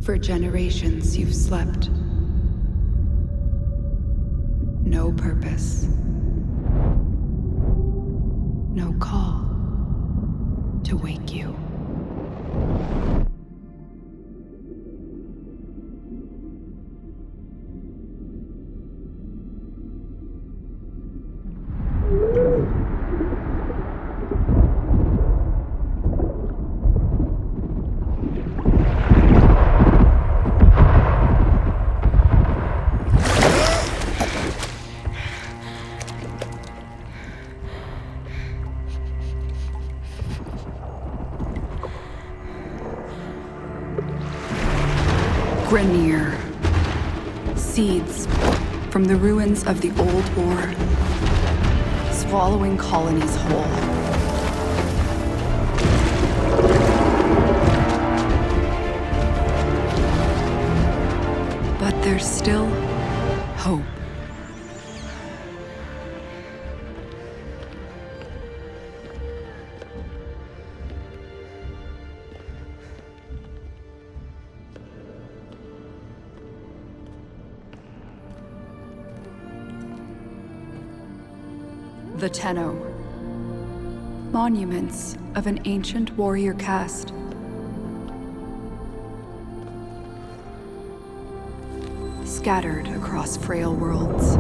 For generations you've slept. No purpose. No call to wake you. Grenier. Seeds from the ruins of the old war, swallowing colonies whole. But there's still hope. The Tenno. Monuments of an ancient warrior caste. Scattered across frail worlds.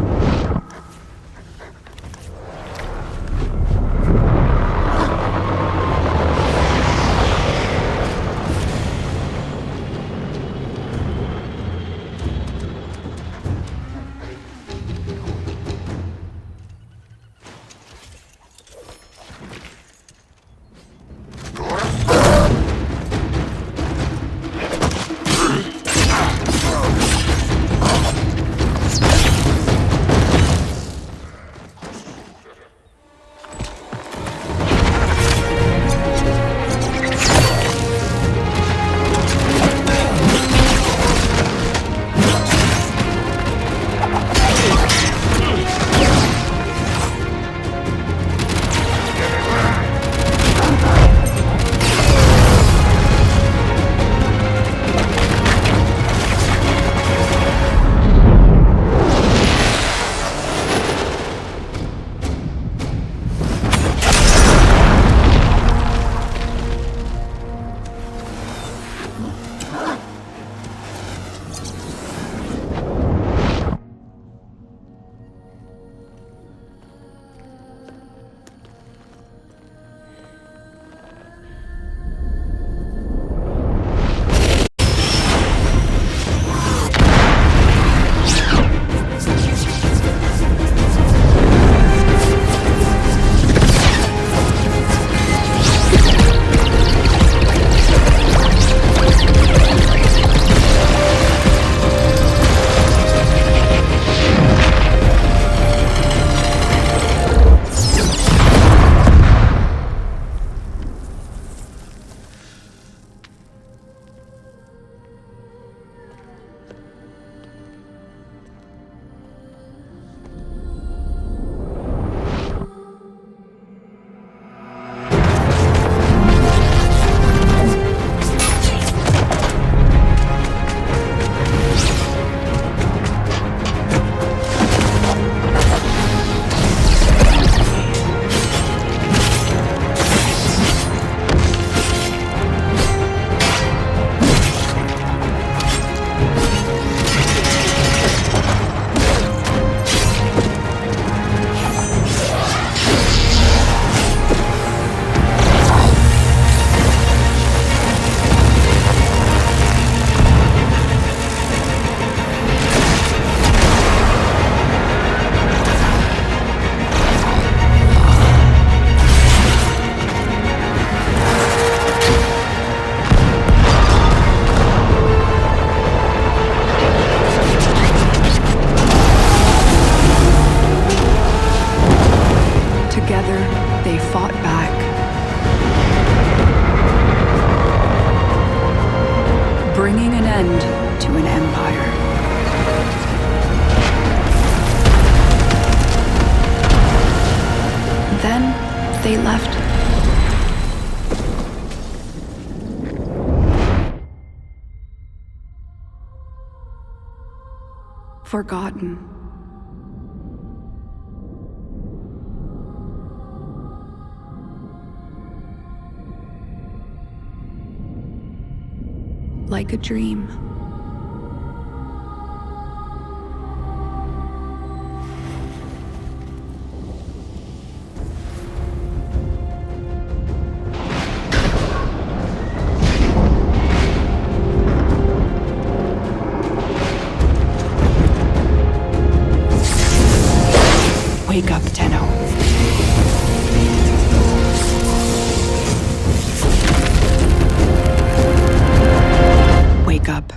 they left. forgotten. Like a dream. Wake up, Tenno. Wake up.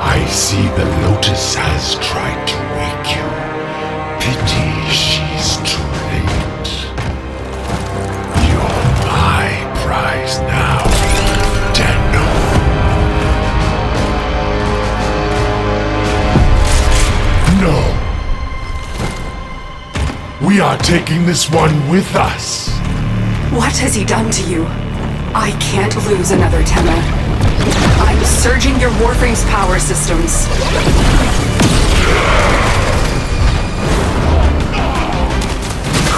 I see the Lotus has tried to wake you. Pity she's too late. You're my prize now, Tenno. No. We are taking this one with us. What has he done to you? I can't lose another Tenno. I'm surging your Warframe's power systems.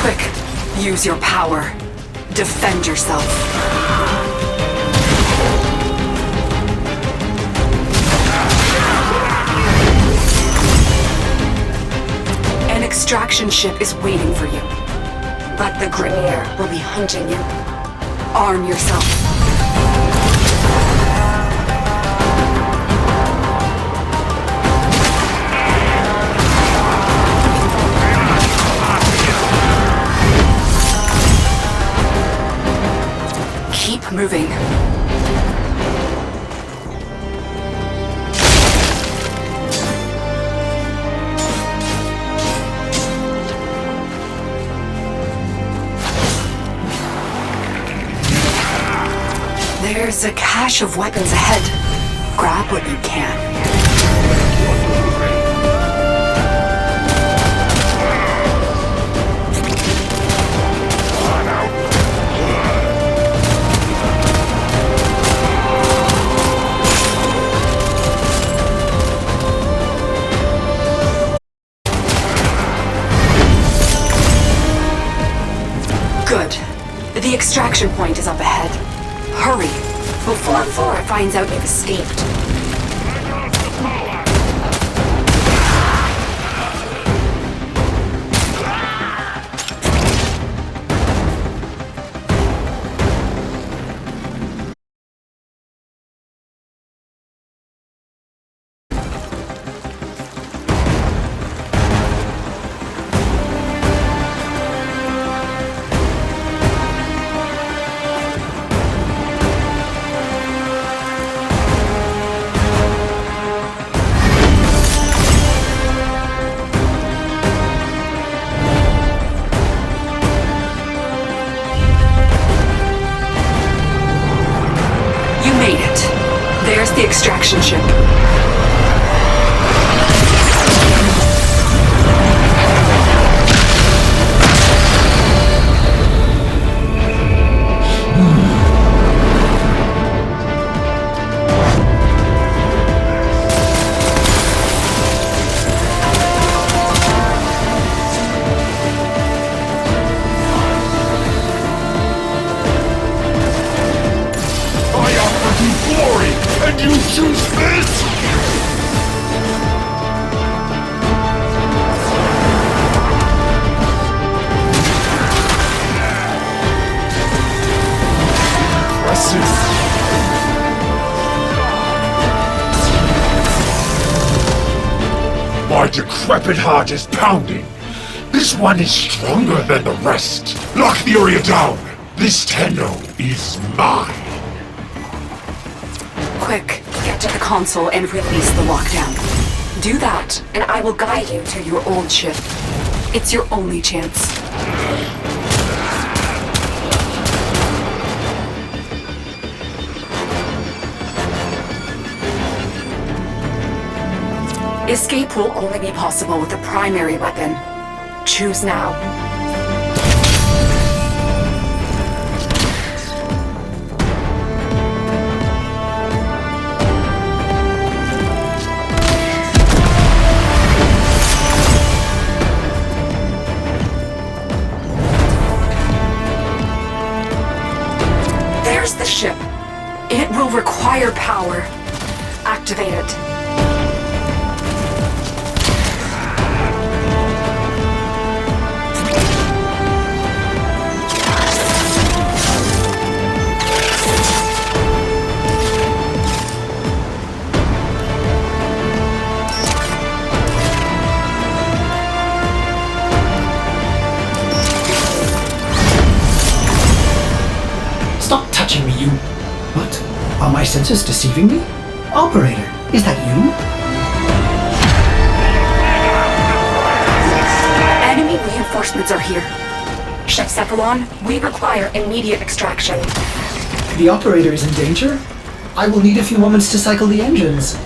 Quick, use your power. Defend yourself. An extraction ship is waiting for you. But the Grimir will be hunting you. Arm yourself. Keep moving. There's a cache of weapons ahead. Grab what you can. Good. The extraction point is up ahead. Hurry, before Flora finds out you've escaped. There's the extraction ship. And you choose this? Impressive. My decrepit heart is pounding. This one is stronger than the rest. Lock the area down. This Tenno is mine. Quick, get to the console and release the lockdown. Do that, and I will guide you to your old ship. It's your only chance. Escape will only be possible with the primary weapon. Choose now. There's the ship. It will require power. Activate it. Stop touching me, you... What? Are my senses deceiving me? Operator, is that you? Enemy reinforcements are here. Chef Cephalon, we require immediate extraction. The operator is in danger? I will need a few moments to cycle the engines.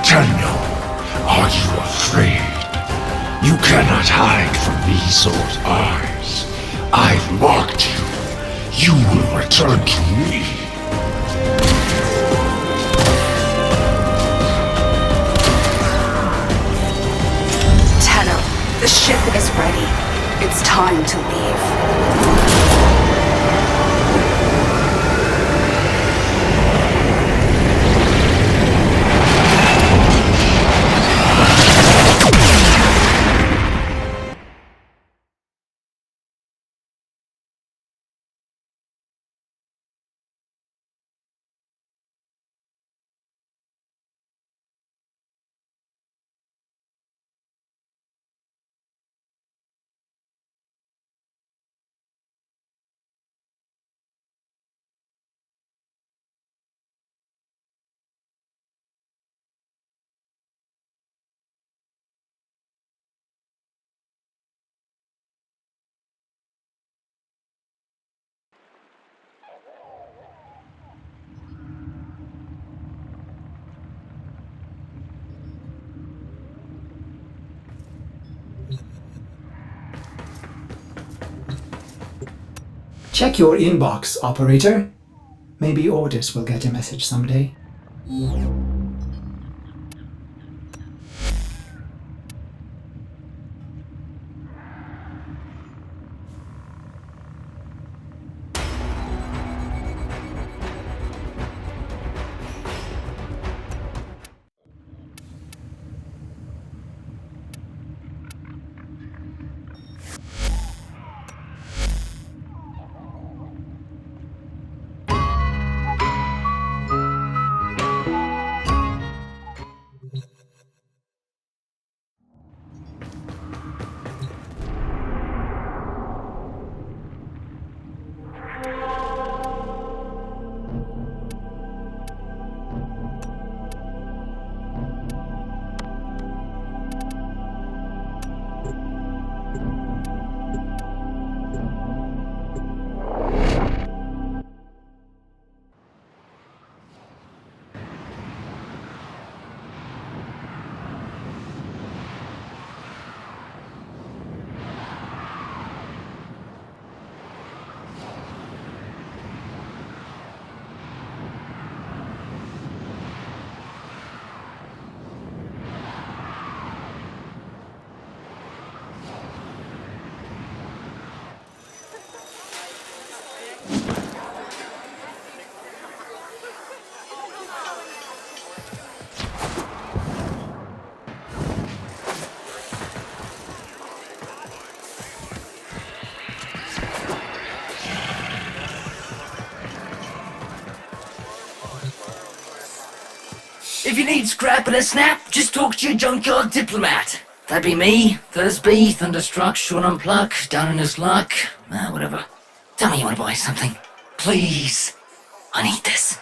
Tenno, are you afraid? You cannot hide from these old eyes. I've marked you. You will return to me. Tenno, the ship is ready. It's time to leave. Check your inbox, operator. Maybe Ordis will get a message someday. If you need scrap and a snap, just talk to your junkyard diplomat. That'd be me, Thursby, Thunderstruck, Sean Unpluck, Down in his luck, whatever. Tell me you want to buy something. Please. I need this.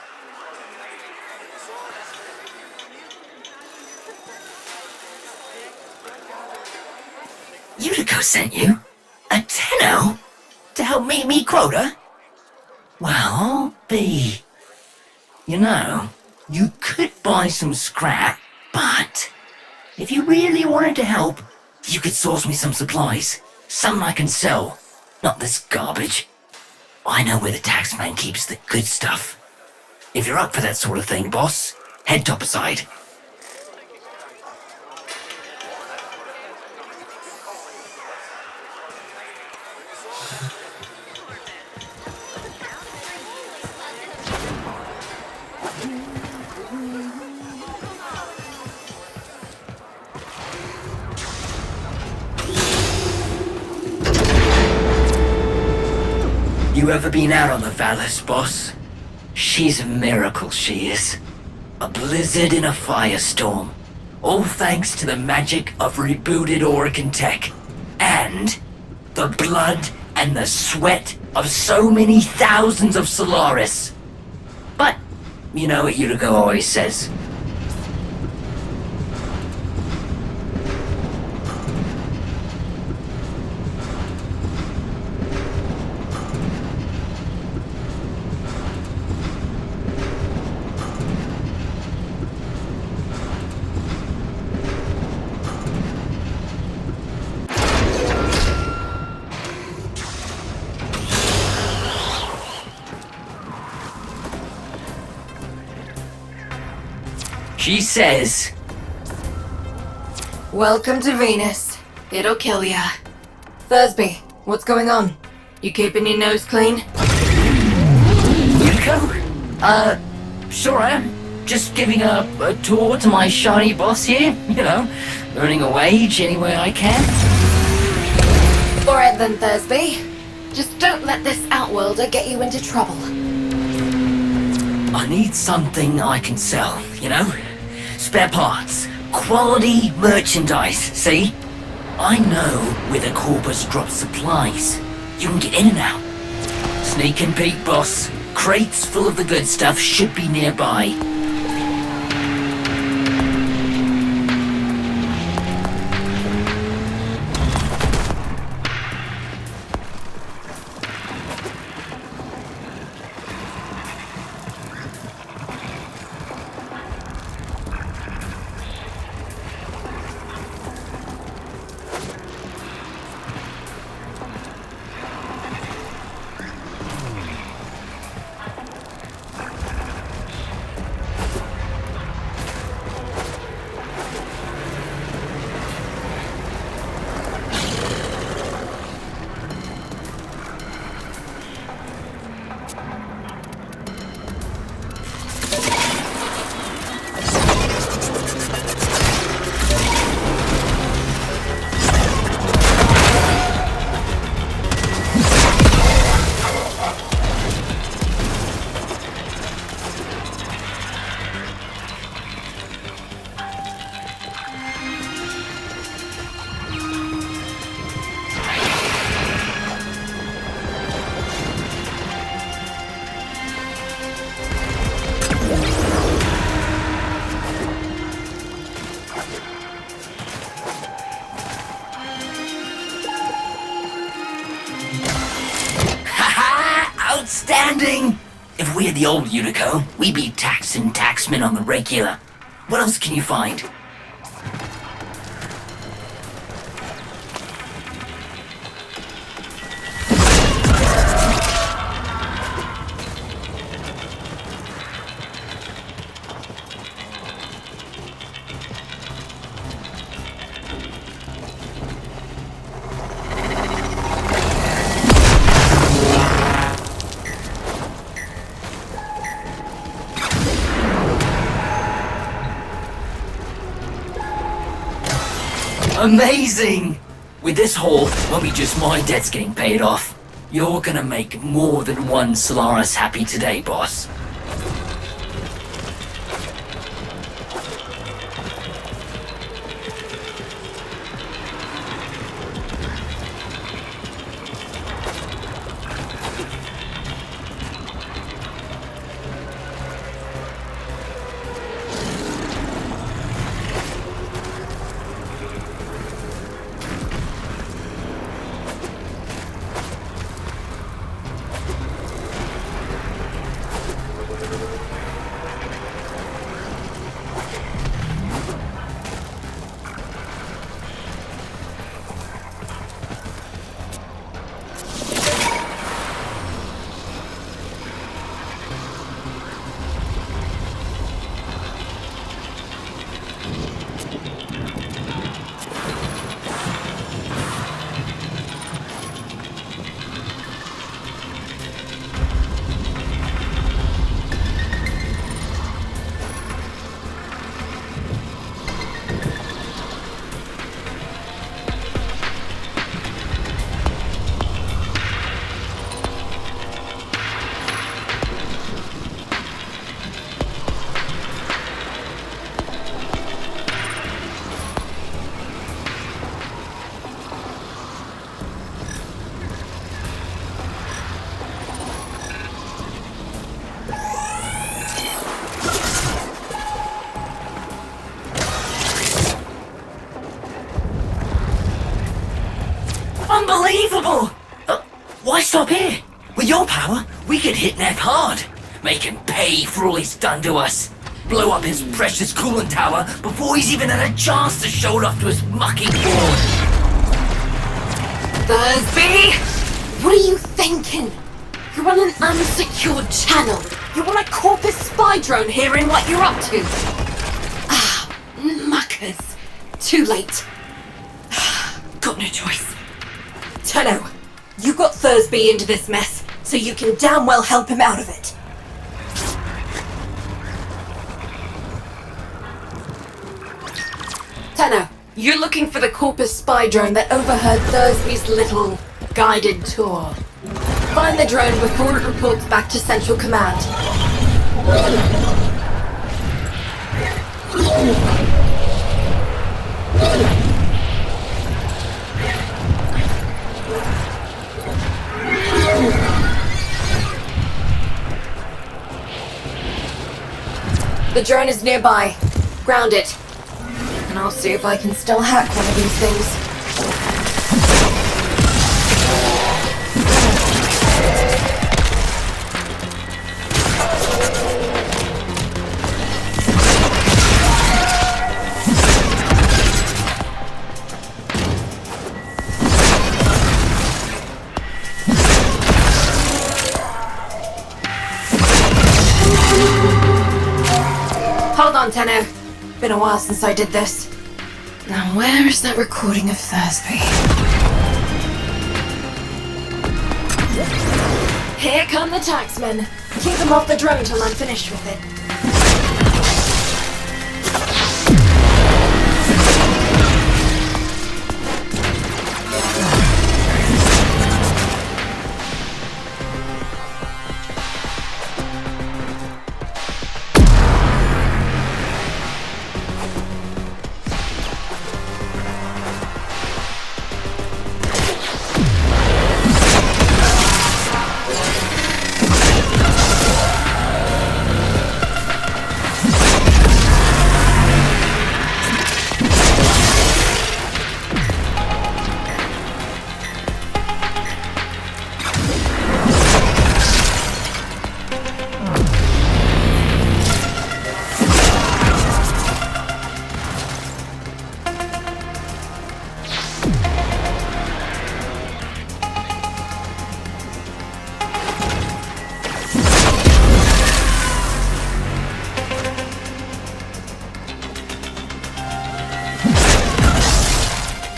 Utico sent you? A tenno? To help meet me quota? Well, I'll be... You know, you could buy some scrap, but... If you really wanted to help, you could source me some supplies. Something I can sell. Not this garbage. I know where the taxman keeps the good stuff. If you're up for that sort of thing, boss, head topside. You ever been out on the Valus, boss? She's a miracle, she is. A blizzard in a firestorm. All thanks to the magic of rebooted Oregon tech. And the blood and the sweat of so many thousands of Solaris. But, you know what Utico always says. She says... Welcome to Venus. It'll kill ya. Thursby, what's going on? You keeping your nose clean? Utico? Sure am. Just giving a tour to my shiny boss here, you know, earning a wage any way I can. Alright then, Thursby. Just don't let this outworlder get you into trouble. I need something I can sell, you know? Spare parts, quality merchandise, see? I know where the Corpus drops supplies. You can get in and out. Sneak and peek, boss. Crates full of the good stuff should be nearby. Outstanding! If we had the old Utico, we'd be taxing taxmen on the regular. What else can you find? Amazing! With this haul, won't be just my debts getting paid off. You're gonna make more than one Solaris happy today, boss. stop here. With your power, we could hit Neff hard. Make him pay for all he's done to us. Blow up his precious coolant tower before he's even had a chance to show it off to his mucking board. Thursby! What are you thinking? You're on an unsecured channel. You want a Corpus spy drone hearing what you're up to. Ah, muckers. Too late. Got no choice. Tenno, you got Thursby into this mess, so you can damn well help him out of it. Tenno, you're looking for the Corpus spy drone that overheard Thursby's little guided tour. Find the drone before it reports back to Central Command. The drone is nearby. Ground it. And I'll see if I can still hack one of these things. Hold on, Tenno. Been a while since I did this. Now where is that recording of Thursby? Here come the taxmen. Keep them off the drone till I'm finished with it.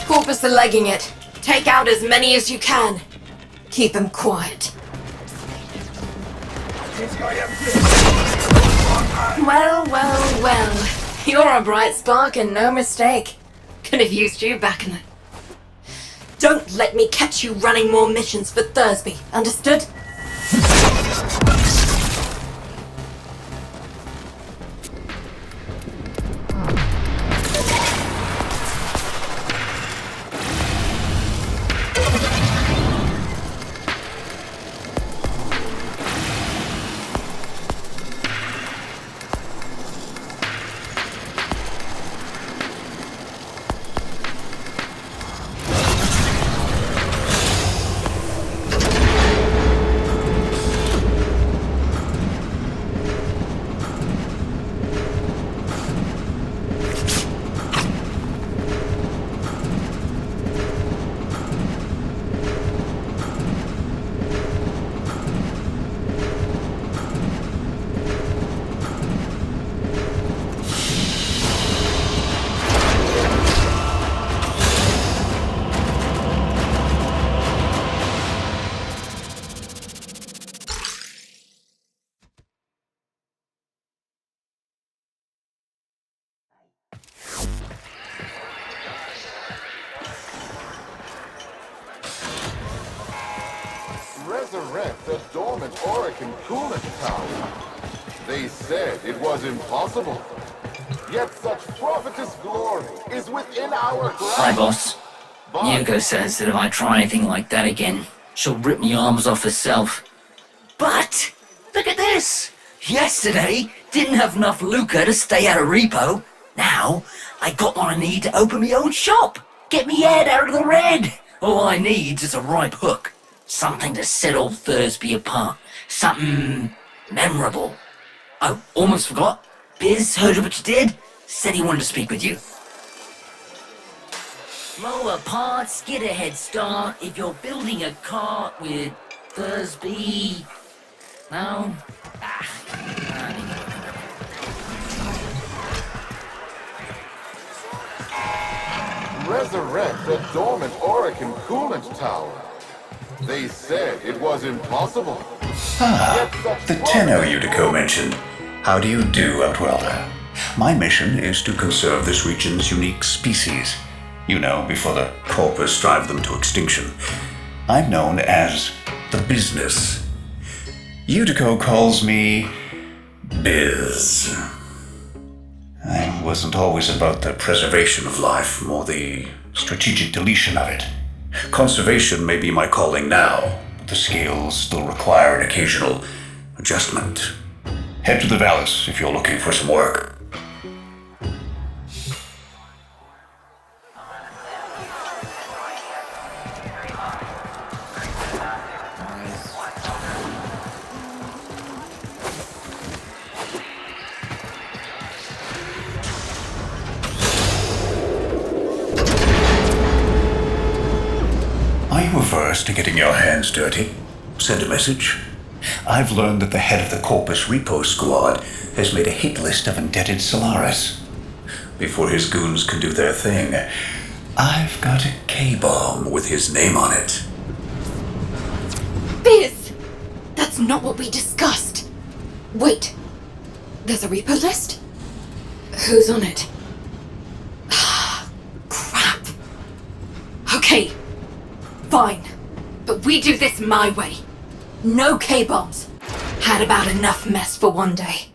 Corpus are legging it. Take out as many as you can. Keep them quiet. Well. You're a bright spark and no mistake. Could have used you back in the... Don't let me catch you running more missions for Thursby, understood? Resurrect the dormant Orican coolant tower. They said it was impossible. Yet such prophetess glory is within our grasp. Hi, boss. Yuko says that if I try anything like that again, she'll rip me arms off herself. But, look at this! Yesterday, didn't have enough lucre to stay out of repo. Now, I got what I need to open my own shop. Get me head out of the red. All I need is a ripe hook. Something to set all Thursby apart. Something memorable. I almost forgot. Biz heard of what you did. Said he wanted to speak with you. Lower parts, get a head start if you're building a cart with Thursby. No? Resurrect the dormant Oracle coolant tower. They said it was impossible. The Tenno Utico mentioned. How do you do, Outwelder? My mission is to conserve this region's unique species. You know, before the corpus drive them to extinction. I'm known as the Business. Utico calls me Biz. I wasn't always about the preservation of life, more the strategic deletion of it. Conservation may be my calling now, but the scales still require an occasional adjustment. Head to the Vallis if you're looking for some work. Are you averse to getting your hands dirty? Send a message. I've learned that the head of the Corpus Repo Squad has made a hit list of indebted Solaris. Before his goons can do their thing, I've got a K-bomb with his name on it. Biz! That's not what we discussed. Wait. There's a repo list? Who's on it? Crap. Okay. Fine. But we do this my way. No K-bombs. Had about enough mess for one day.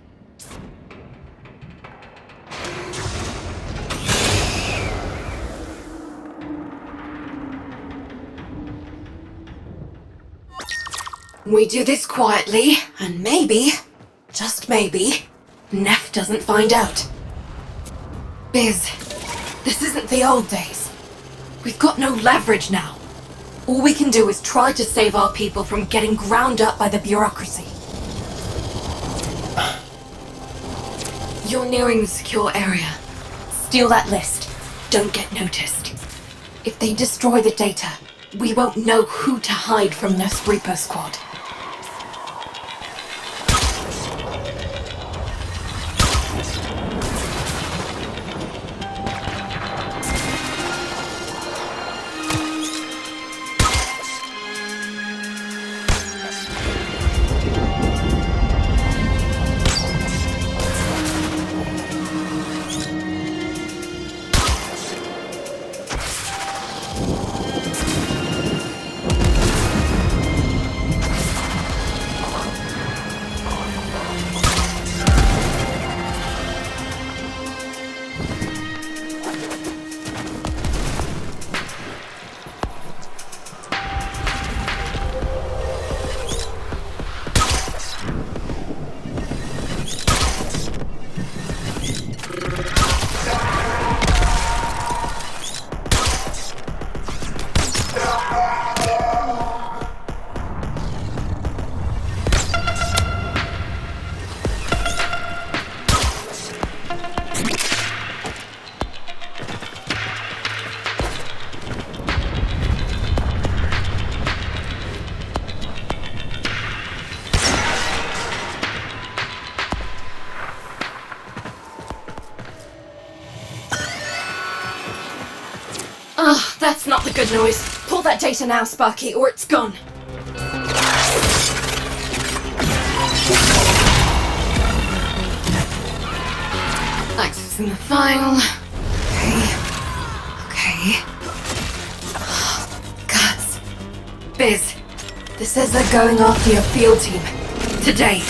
We do this quietly, and maybe, just maybe, Neff doesn't find out. Biz, this isn't the old days. We've got no leverage now. All we can do is try to save our people from getting ground up by the bureaucracy. You're nearing the secure area. Steal that list. Don't get noticed. If they destroy the data, we won't know who to hide from Neff's Reaper Squad. That's not the good noise. Pull that data now, Sparky, or it's gone. Accessing the file. Okay. Guts. Biz, this says they're going after your field team. Today.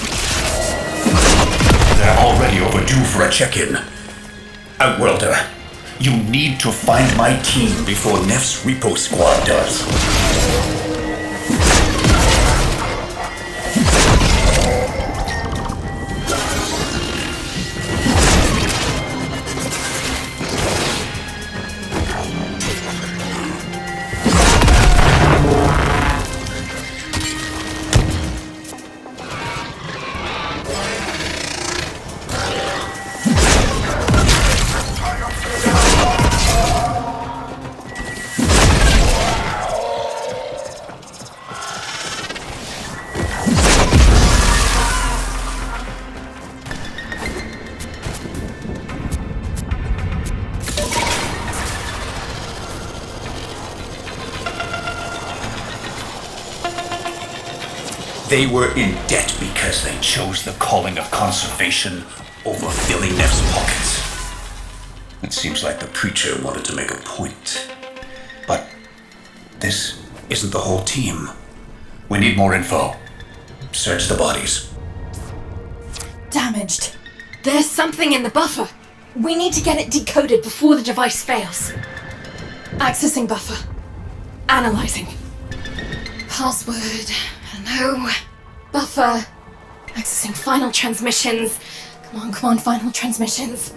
They're already overdue for a check-in. Outworlder, you need to find my team before Neff's Repo Squad does. They were in debt because they chose the calling of conservation over filling their pockets. It seems like the preacher wanted to make a point. But this isn't the whole team. We need more info. Search the bodies. Damaged. There's something in the buffer. We need to get it decoded before the device fails. Accessing buffer. Analyzing. Password. No. Buffer. Accessing final transmissions. Come on, final transmissions.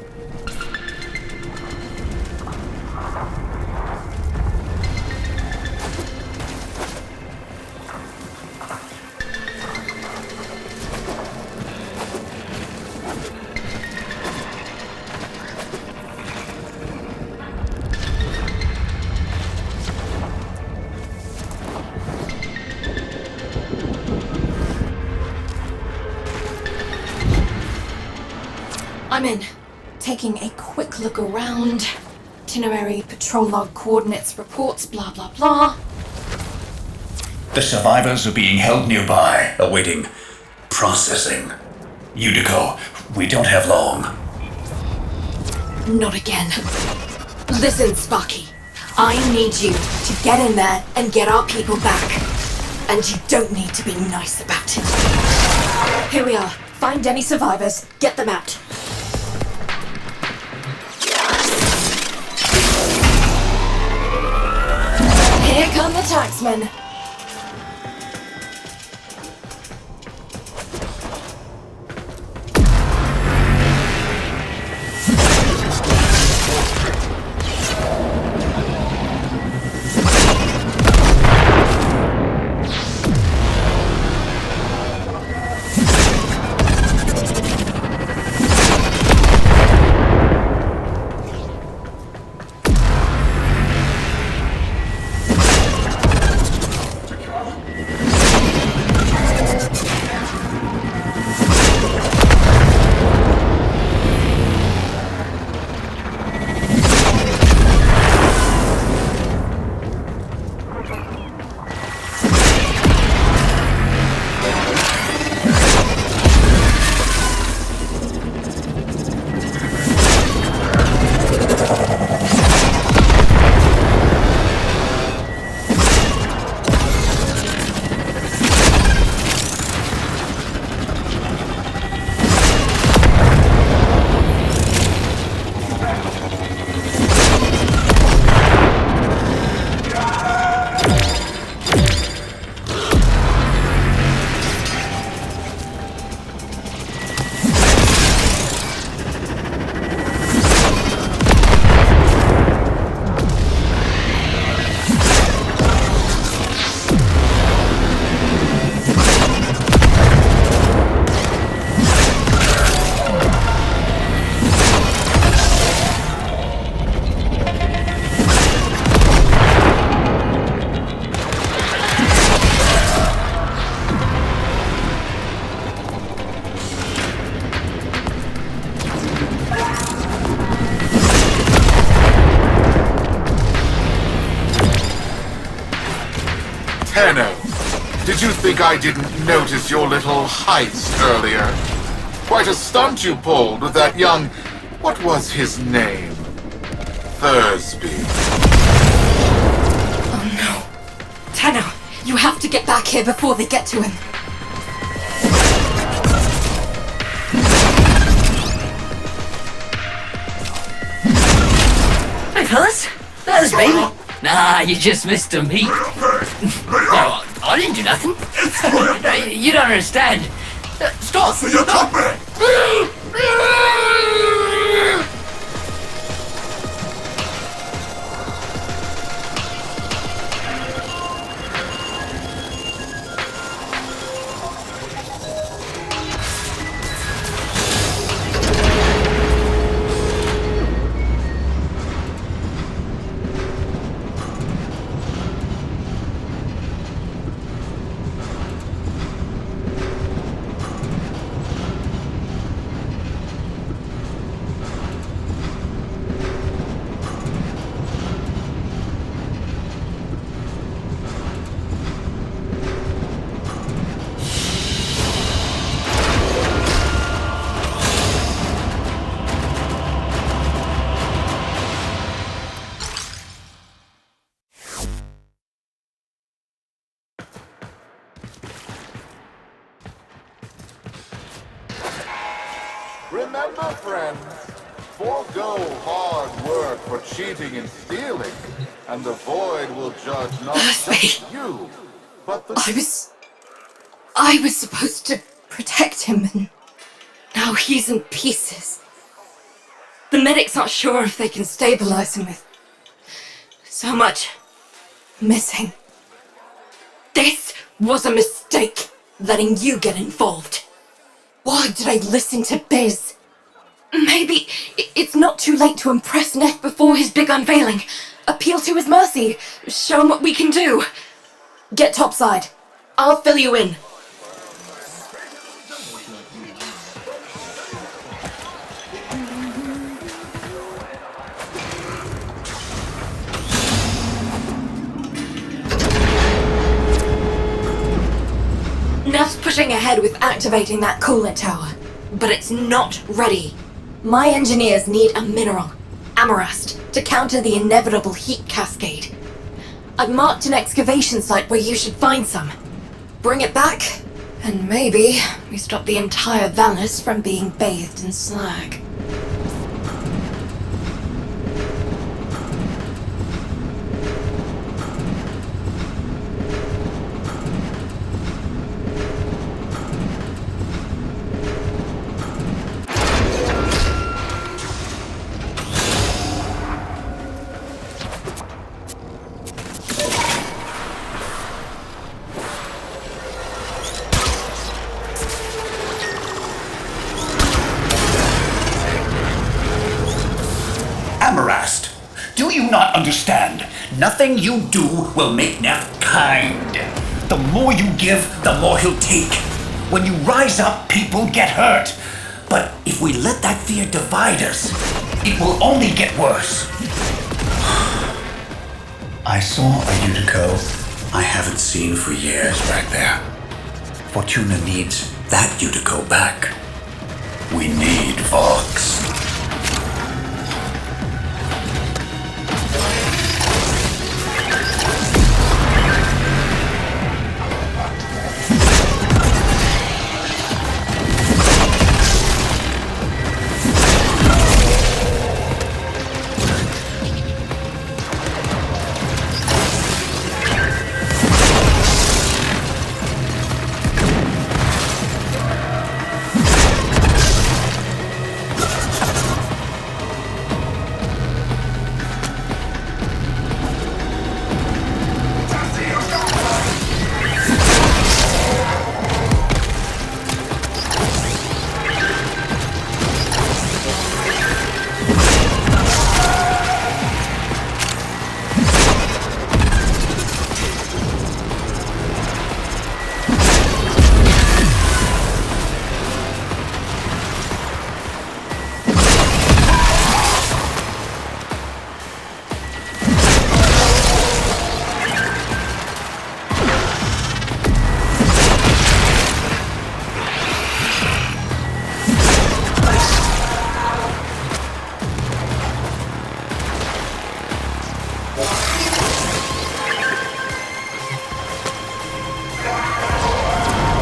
I'm in. Taking a quick look around. Itinerary, patrol log, coordinates, reports, blah blah blah. The survivors are being held nearby, awaiting processing. Unico, we don't have long. Not again. Listen, Sparky. I need you to get in there and get our people back. And you don't need to be nice about it. Here we are. Find any survivors. Get them out. Here come the taxmen. Did you think I didn't notice your little heist earlier? Quite a stunt you pulled with that young... what was his name? Thursby. Oh no. Tenno, you have to get back here before they get to him. Hey fellas, there's me. Nah, you just missed a meet. Oh, I didn't do nothing. You don't understand. Stop! So you took me! Remember, friends, forego hard work for cheating and stealing, and the void will judge not just you, but the... I was supposed to protect him, and now he's in pieces. The medics aren't sure if they can stabilize him with so much missing. This was a mistake, letting you get involved. Why did I listen to Biz? Maybe it's not too late to impress Neff before his big unveiling. Appeal to his mercy. Show him what we can do. Get topside. I'll fill you in. Neff's pushing ahead with activating that coolant tower, but it's not ready. My engineers need a mineral, Amarast, to counter the inevitable heat cascade. I've marked an excavation site where you should find some. Bring it back, and maybe we stop the entire Valis from being bathed in slag. Amarast, do you not understand? Nothing you do will make Neff kind. The more you give, the more he'll take. When you rise up, people get hurt. But if we let that fear divide us, it will only get worse. I saw a Utico I haven't seen for years back there. Fortuna needs that Utico back. We need Vox.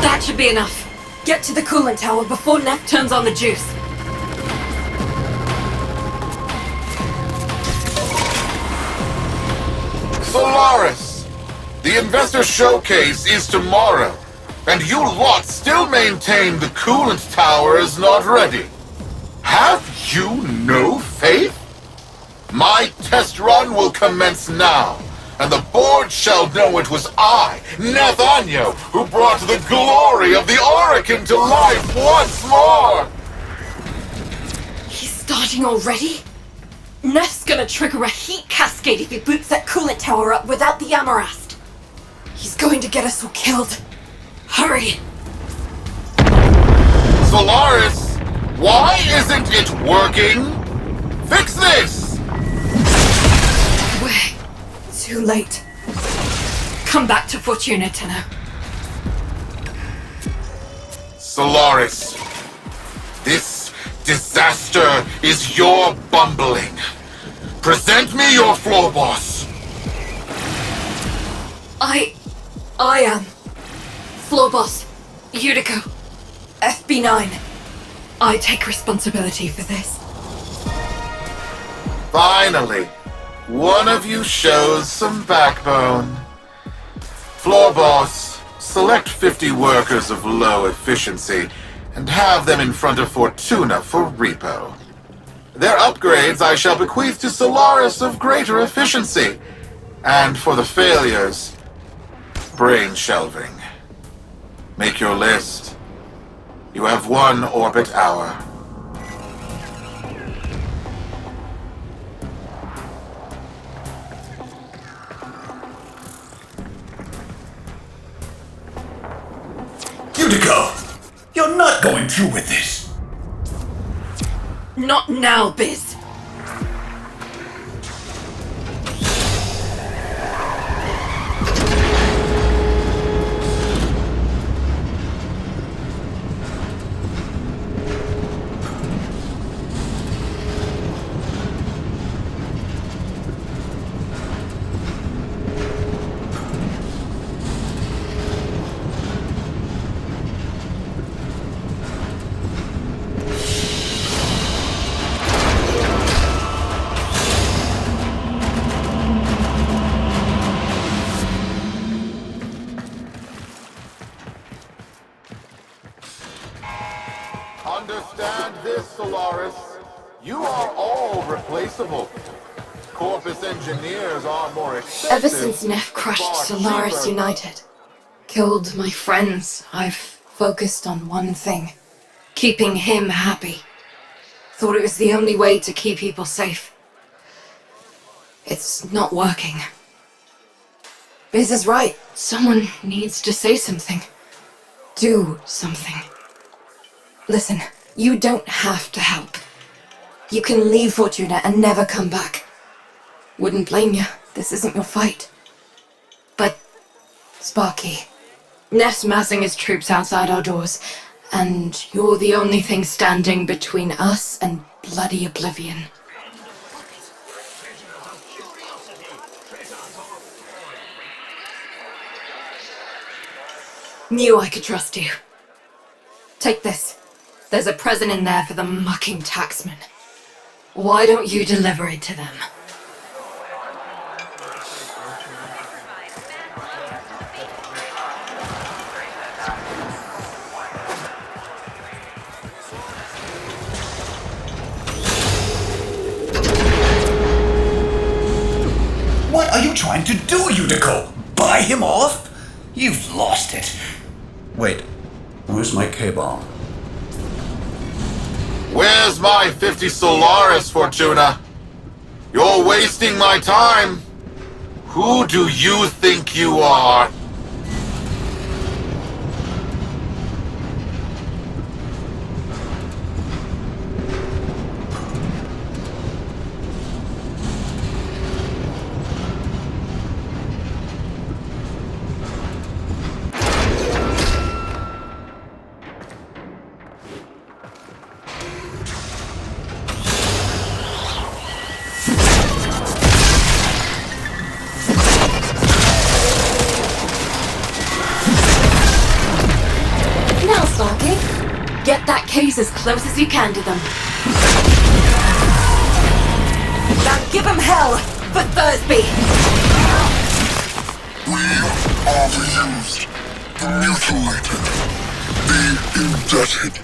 That should be enough. Get to the coolant tower before Neff turns on the juice. Solaris! The investor showcase is tomorrow, and you lot still maintain the coolant tower is not ready. Have you no faith? My test run will commence now, and the board shall know it was I, Nathaniel, who brought the glory of the Oracle to life once more! He's starting already? Neff's gonna trigger a heat cascade if he boots that coolant tower up without the Amarast. He's going to get us all killed. Hurry! Solaris, why isn't it working? Fix this! We're too late. Come back to Fortuna, Tenno. Solaris, this disaster is your bumbling. Present me your floor boss. I am. Floor boss. Utico. FB9. I take responsibility for this. Finally, one of you shows some backbone. Floor boss, select 50 workers of low efficiency and have them in front of Fortuna for repo. Their upgrades I shall bequeath to Solaris of greater efficiency. And for the failures, brain shelving. Make your list. You have 1 orbit hour. Utico! You're not going through with this! Not now, Biz. Understand this, Solaris. You are all replaceable. Corpus engineers are more expensive. Ever since Neff crushed far Solaris cheaper. United, killed my friends, I've focused on one thing. Keeping him happy. Thought it was the only way to keep people safe. It's not working. Biz is right. Someone needs to say something. Do something. Listen, you don't have to help. You can leave Fortuna and never come back. Wouldn't blame you. This isn't your fight. But, Sparky, Neff's massing his troops outside our doors, and you're the only thing standing between us and bloody oblivion. Knew I could trust you. Take this. There's a present in there for the mucking taxman. Why don't you deliver it to them? What are you trying to do, Utico? Buy him off? You've lost it. Wait, where's my K-bomb? Where's my 50 Solaris, Fortuna? You're wasting my time. Who do you think you are? Now, Sparky, get that case as close as you can to them. Now give them hell for Thursby! We are the used, the mutilated, the indebted.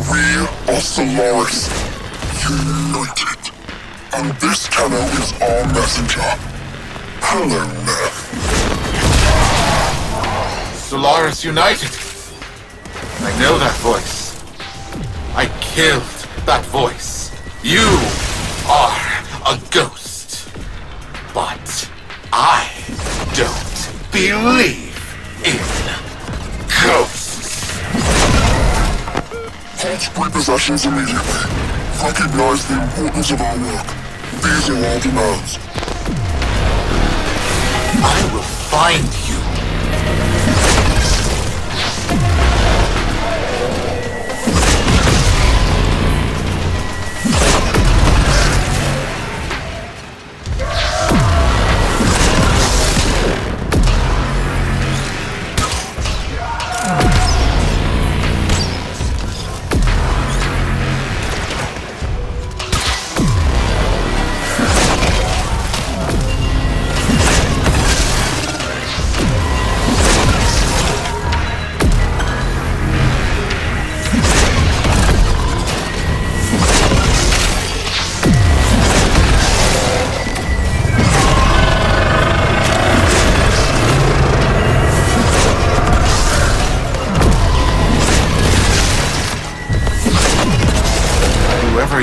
We are Solaris, united. And this Tenno is our messenger. Hello, Neff. Solaris United. I know that voice. I killed that voice. You are a ghost. But I don't believe in ghosts. Halt repossessions immediately. Recognize the importance of our work. These are our demands. I will find you.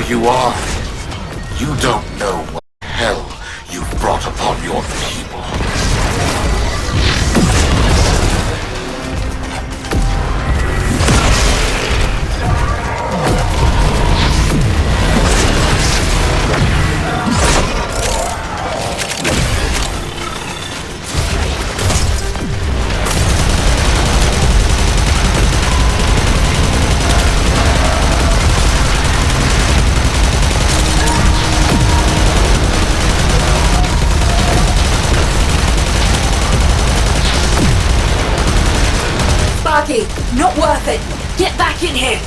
you are, you don't know what hell you've brought upon your people. Sparky, not worth it. Get back in here.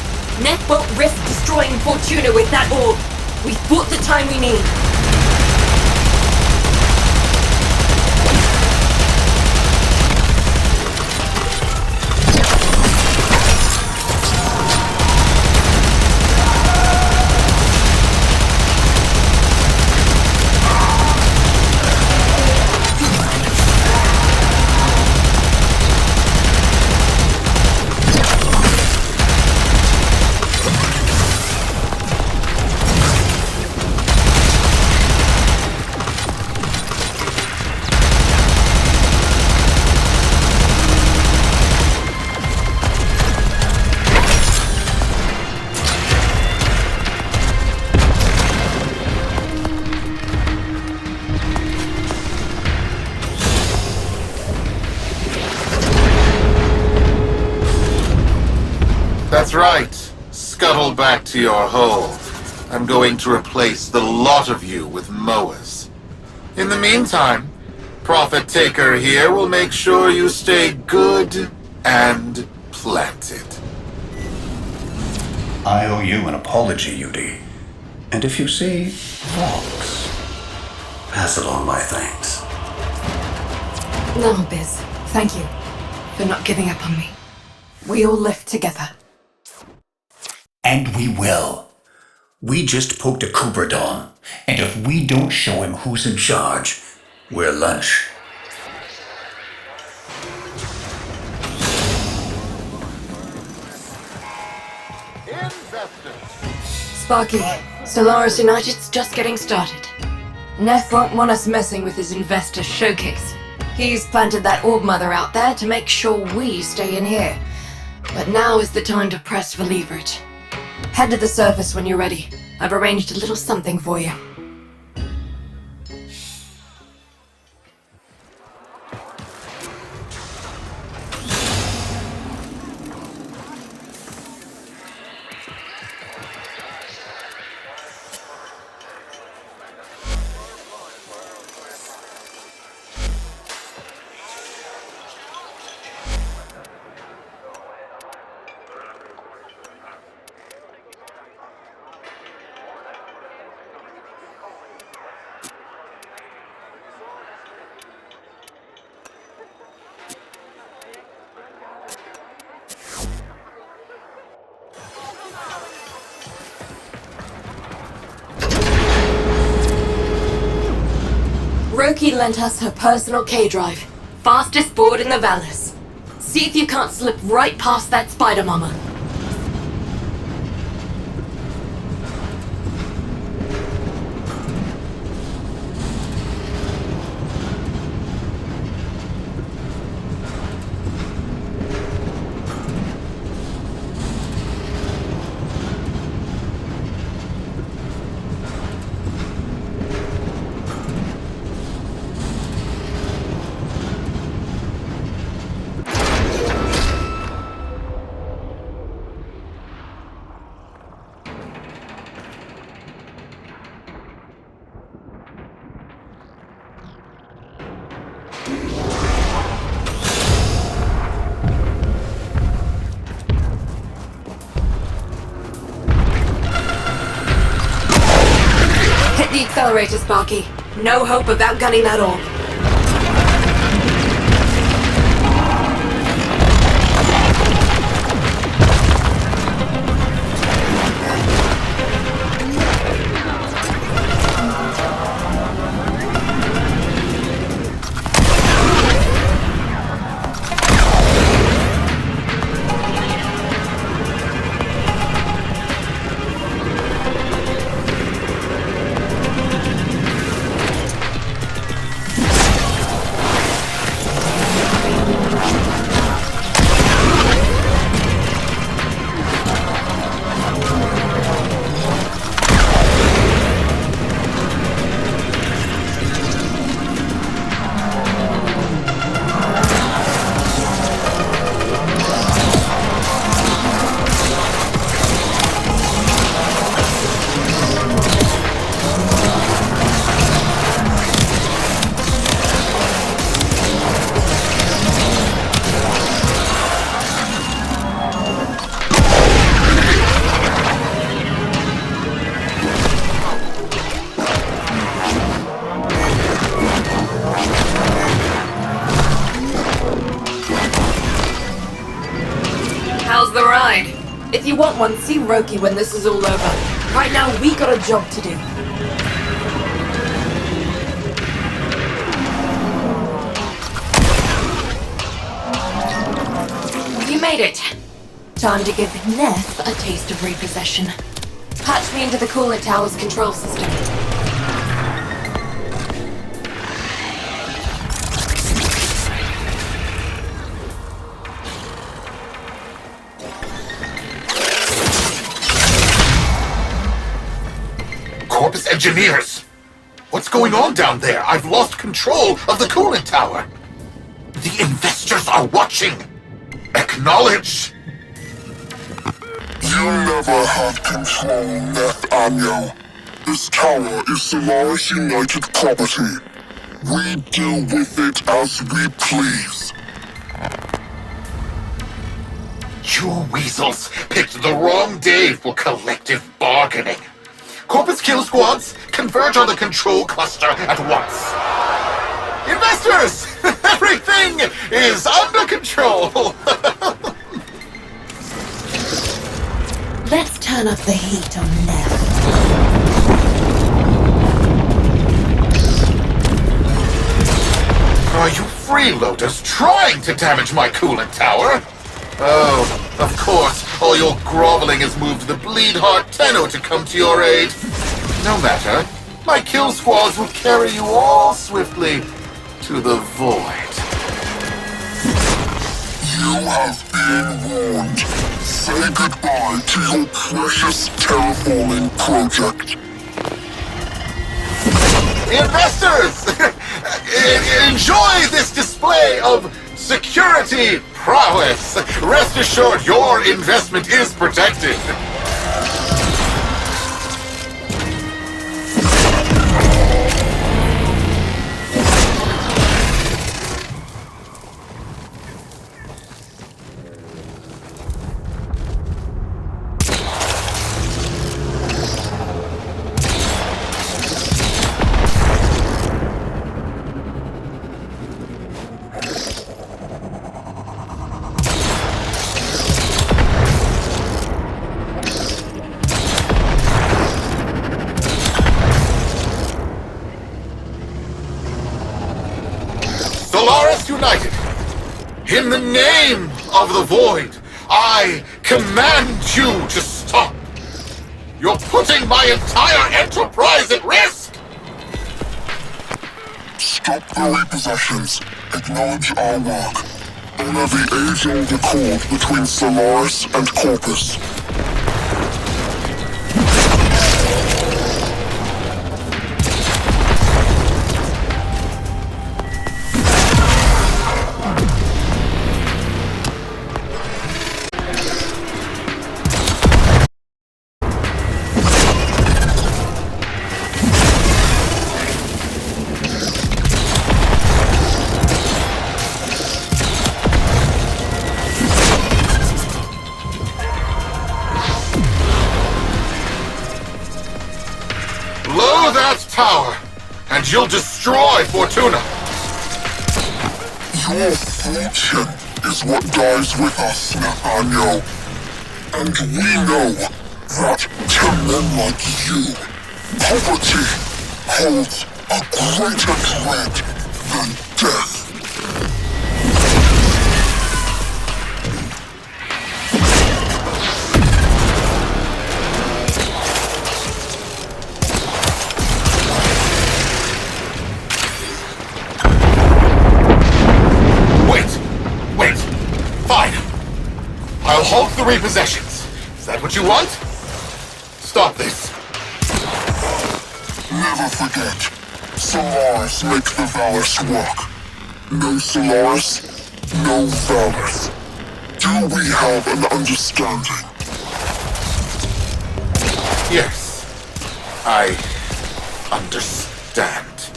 Neth won't risk destroying Fortuna with that orb. We've bought the time we need. That's right. Scuttle back to your hole. I'm going to replace the lot of you with Moas. In the meantime, Prophet Taker here will make sure you stay good and planted. I owe you an apology, Yudi. And if you see Vox, pass along my thanks. No, Biz. Thank you for not giving up on me. We all live together. And we will. We just poked a Cooperdon, and if we don't show him who's in charge, we're lunch. Sparky, Solaris United's just getting started. Neth won't want us messing with his investor showcase. He's planted that orb mother out there to make sure we stay in here. But now is the time to press for leverage. Head to the surface when you're ready. I've arranged a little something for you. Roki lent us her personal K-drive. Fastest board in the Vallis. See if you can't slip right past that spider mama. Hit the accelerator, Sparky. No hope of outgunning that orb. How's the ride? If you want one, see Roki when this is all over. Right now, we got a job to do. You made it. Time to give Neff a taste of repossession. Patch me into the coolant tower's control system. Corpus engineers! What's going on down there? I've lost control of the coolant tower. The investors are watching. Acknowledge. You never had control, Nathaniel. This tower is Solaris United property. We deal with it as we please. You weasels picked the wrong day for collective bargaining. Corpus kill squads, converge on the control cluster at once. Investors! Everything is under control! Let's turn up the heat on Neff. Are you freeloaders trying to damage my coolant tower? Oh, of course, all your groveling has moved the bleed-heart Tenno to come to your aid. No matter, my kill squads will carry you all swiftly to the void. You have been warned. Say goodbye to your precious terraforming project. Investors! Enjoy this display of security prowess! Rest assured your investment is protected! Solaris United, in the name of the Void, I command you to stop. You're putting my entire enterprise at risk! Stop the repossessions. Acknowledge our work. Honor the age-old accord between Solaris and Corpus. Blow that tower, and you'll destroy Fortuna! Your fortune is what dies with us, Nathaniel. And we know that to men like you, poverty holds a greater dread than death. Wait, fine. I'll halt the repossessions. Is that what you want? Stop this. Never forget, Solaris make the Valorous work. No Solaris, no Valorous. Do we have an understanding? Yes, I understand.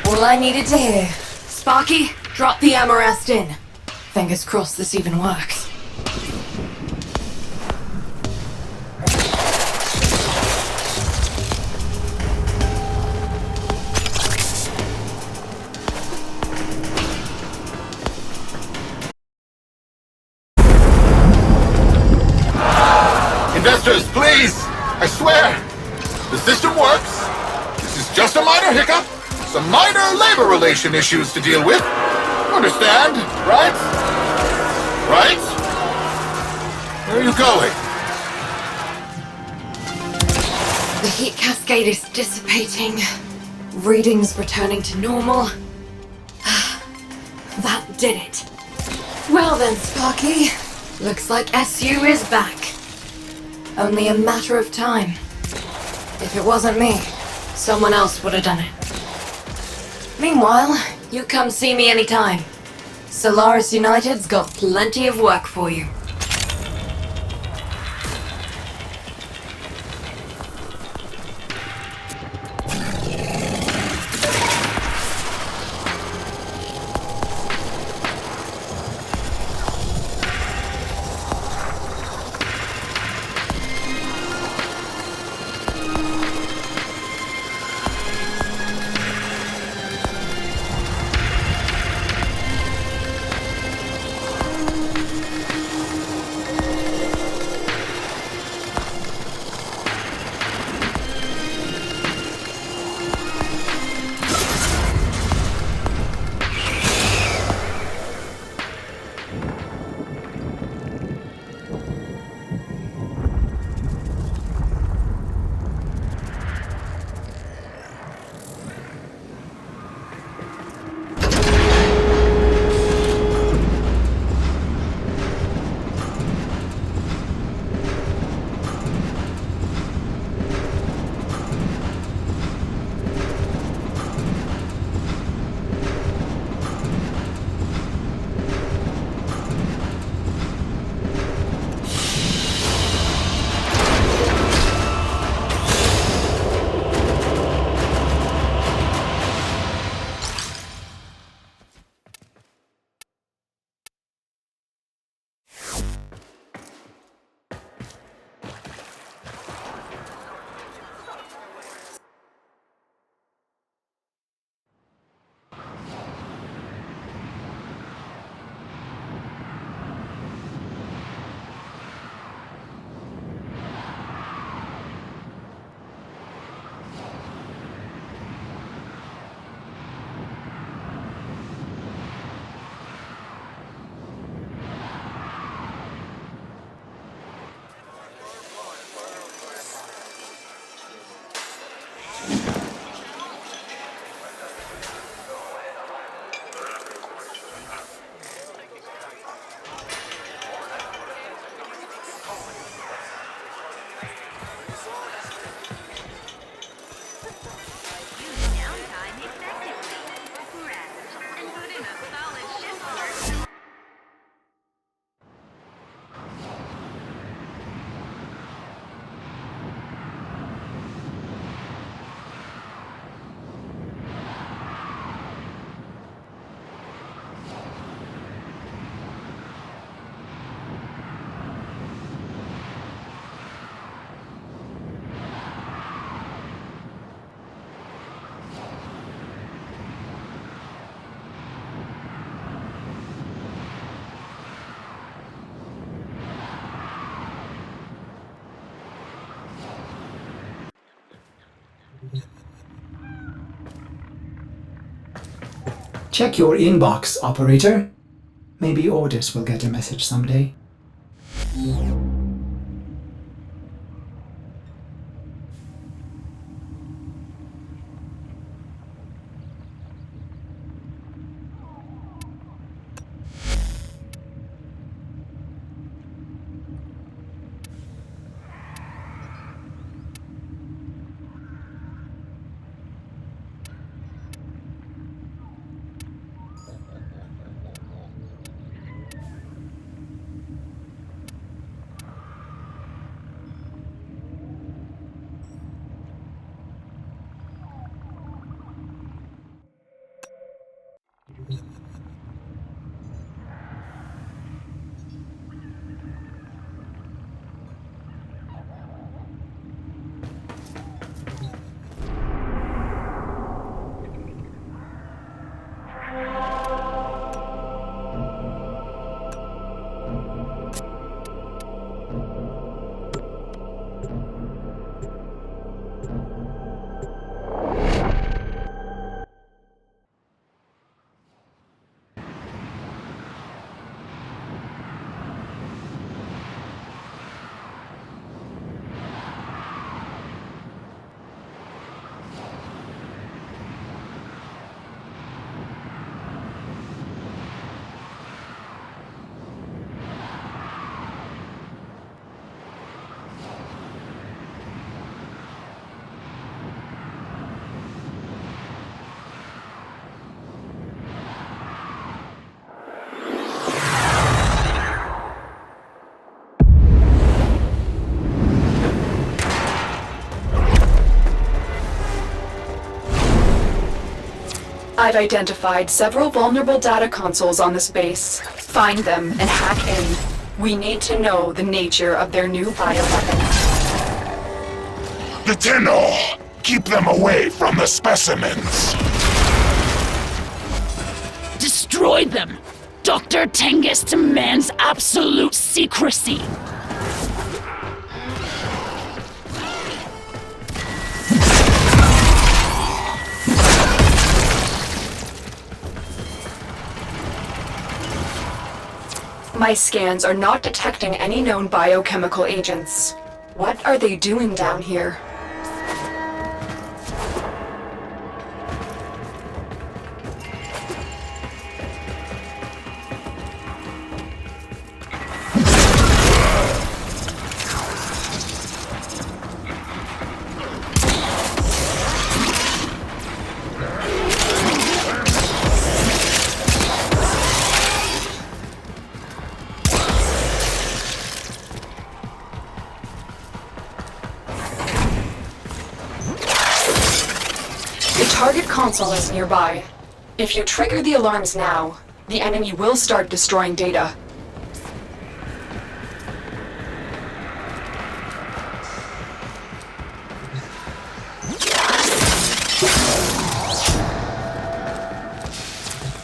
All I needed to hear. Sparky, drop the Amarest in. Fingers crossed this even works. Investors, please! I swear! The system works. This is just a minor hiccup. Some minor labor relation issues to deal with. Understand, right? Right? Where are you going? The heat cascade is dissipating. Readings returning to normal. That did it. Well then, Sparky. Looks like SU is back. Only a matter of time. If it wasn't me, someone else would have done it. Meanwhile, you come see me anytime. Solaris United's got plenty of work for you. Check your inbox, operator. Maybe Ordis will get a message someday. I've identified several vulnerable data consoles on this base. Find them and hack in. We need to know the nature of their new bioweapon. The Tenno! Keep them away from the specimens! Destroy them! Dr. Tengus demands absolute secrecy! My scans are not detecting any known biochemical agents. What are they doing down here? The target console is nearby. If you trigger the alarms now, the enemy will start destroying data.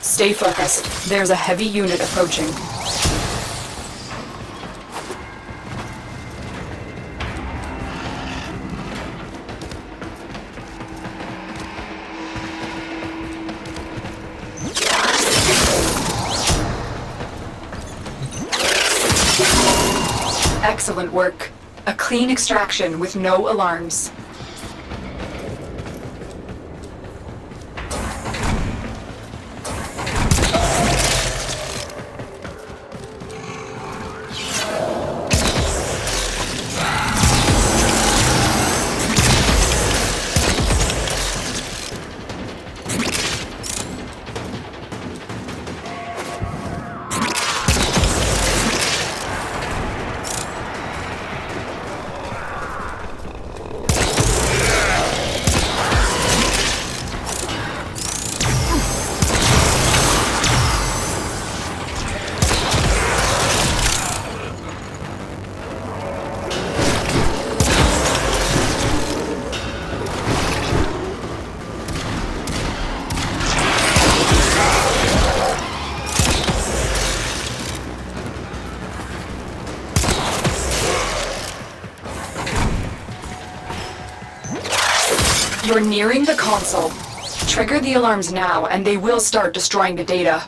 Stay focused. There's a heavy unit approaching. Excellent work. A clean extraction with no alarms. You're nearing the console. Trigger the alarms now, and they will start destroying the data.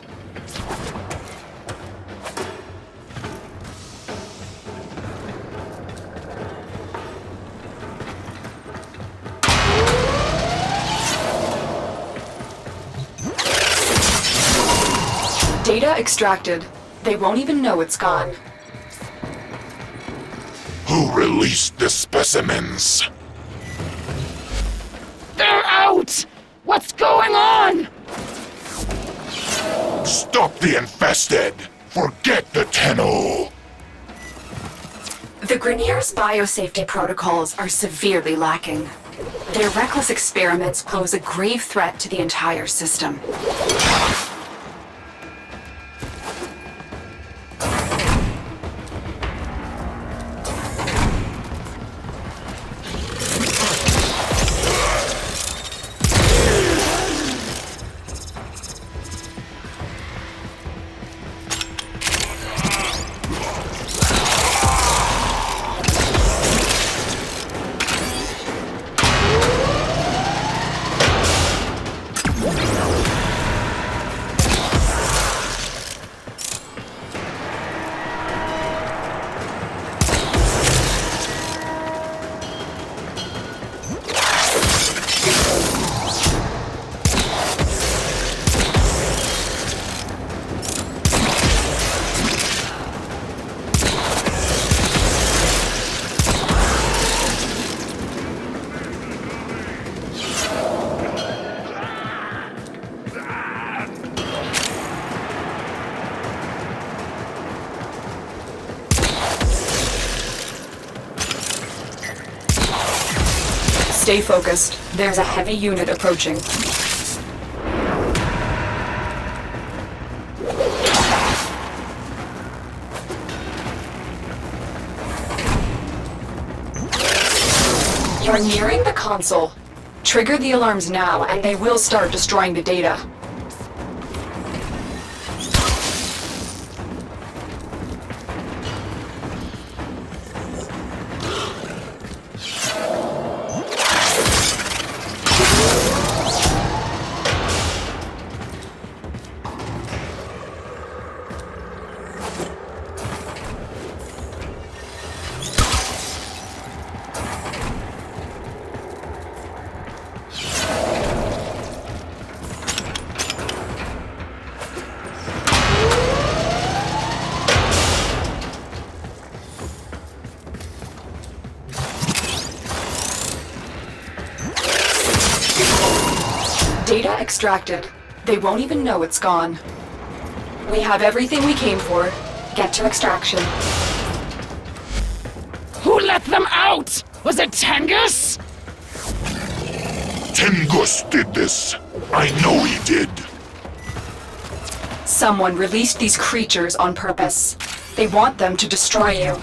Data extracted. They won't even know it's gone. Who released the specimens? They're out! What's going on? Stop the infested! Forget the Tenno! The Grineer's biosafety protocols are severely lacking. Their reckless experiments pose a grave threat to the entire system. Stay focused. There's a heavy unit approaching. You're nearing the console. Trigger the alarms now, and they will start destroying the data. Data extracted. They won't even know it's gone. We have everything we came for. Get to extraction. Who let them out? Was it Tengus? Tengus did this. I know he did. Someone released these creatures on purpose. They want them to destroy you.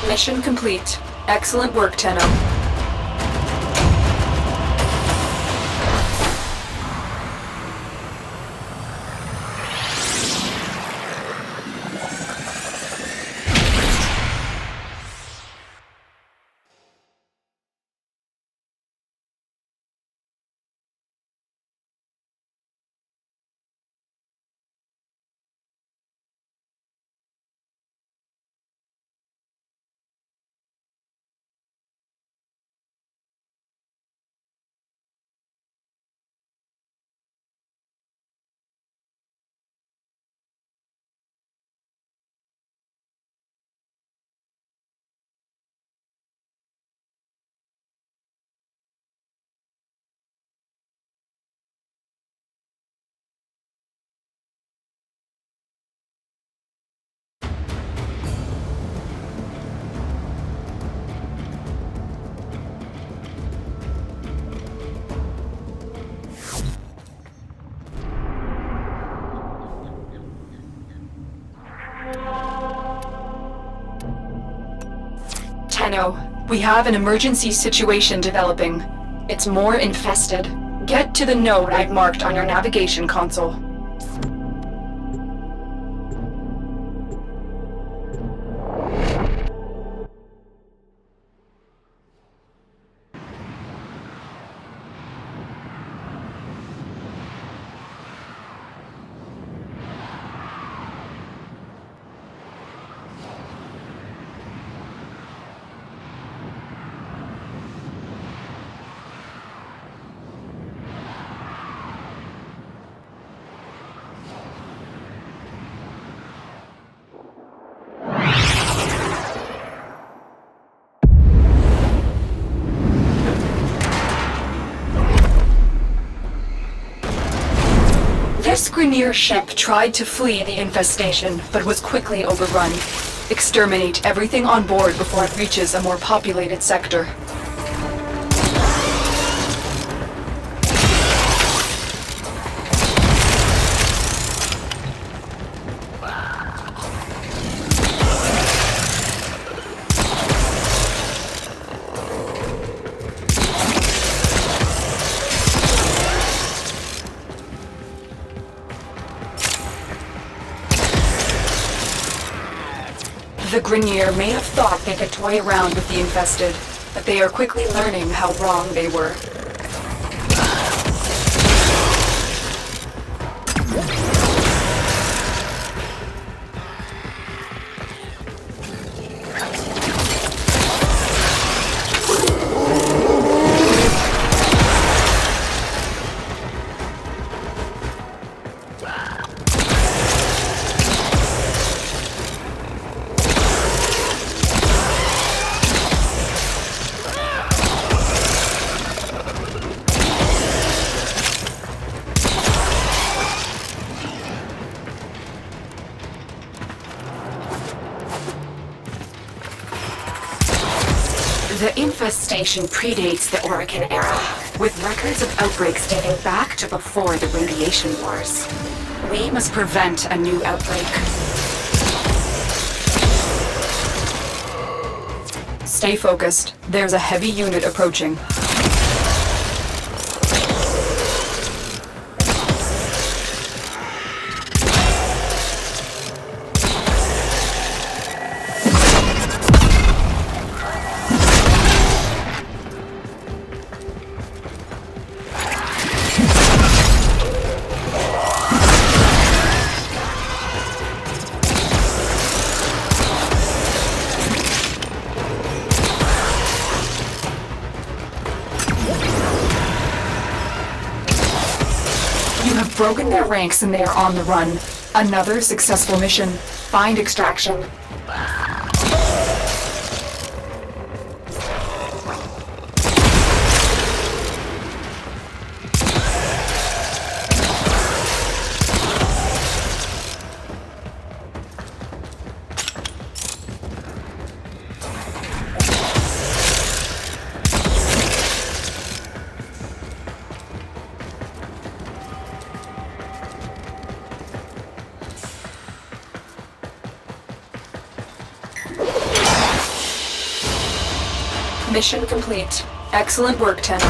Mission complete. Excellent work, Tenno. Tenno, we have an emergency situation developing. It's more infested. Get to the node I've marked on your navigation console. This Grineer ship tried to flee the infestation, but was quickly overrun. Exterminate everything on board before it reaches a more populated sector. The Grineer may have thought they could toy around with the infested, but they are quickly learning how wrong they were. The infestation predates the Oregon era, with records of outbreaks dating back to before the radiation wars. We must prevent a new outbreak. Stay focused. There's a heavy unit approaching. Broken their ranks and they are on the run. Another successful mission. Find extraction. Mission complete. Excellent work, Tenno.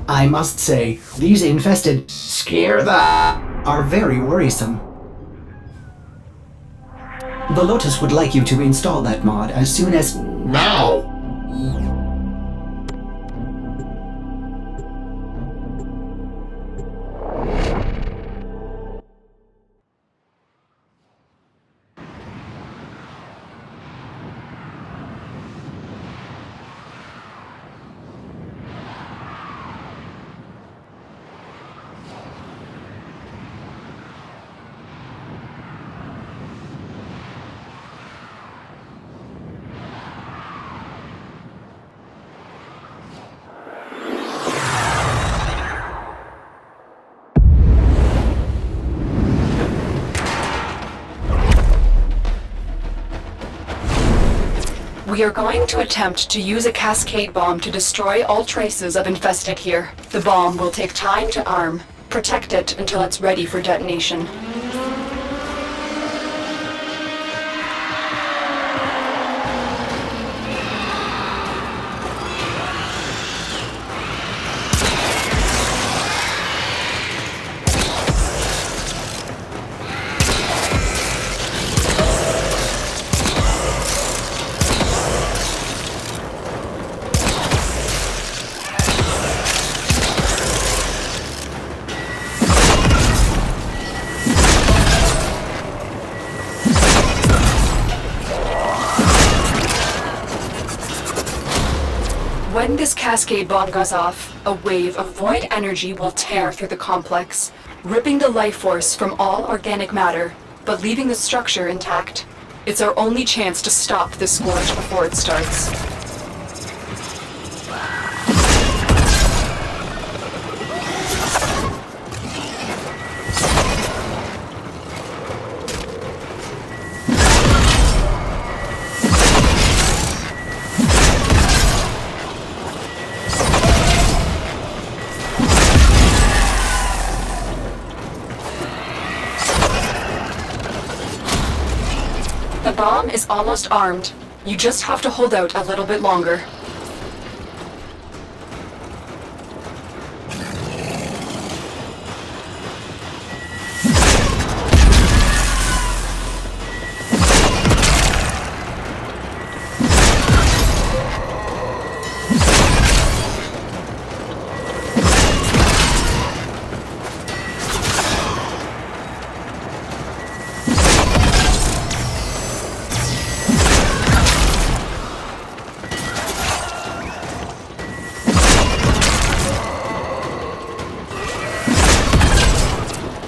I must say, these infested are very worrisome. The Lotus would like you to install that mod as soon as now. We are going to attempt to use a cascade bomb to destroy all traces of infested here. The bomb will take time to arm. Protect it until it's ready for detonation. When this cascade bomb goes off, a wave of void energy will tear through the complex, ripping the life force from all organic matter, but leaving the structure intact. It's our only chance to stop this scourge before it starts. The bomb is almost armed. You just have to hold out a little bit longer.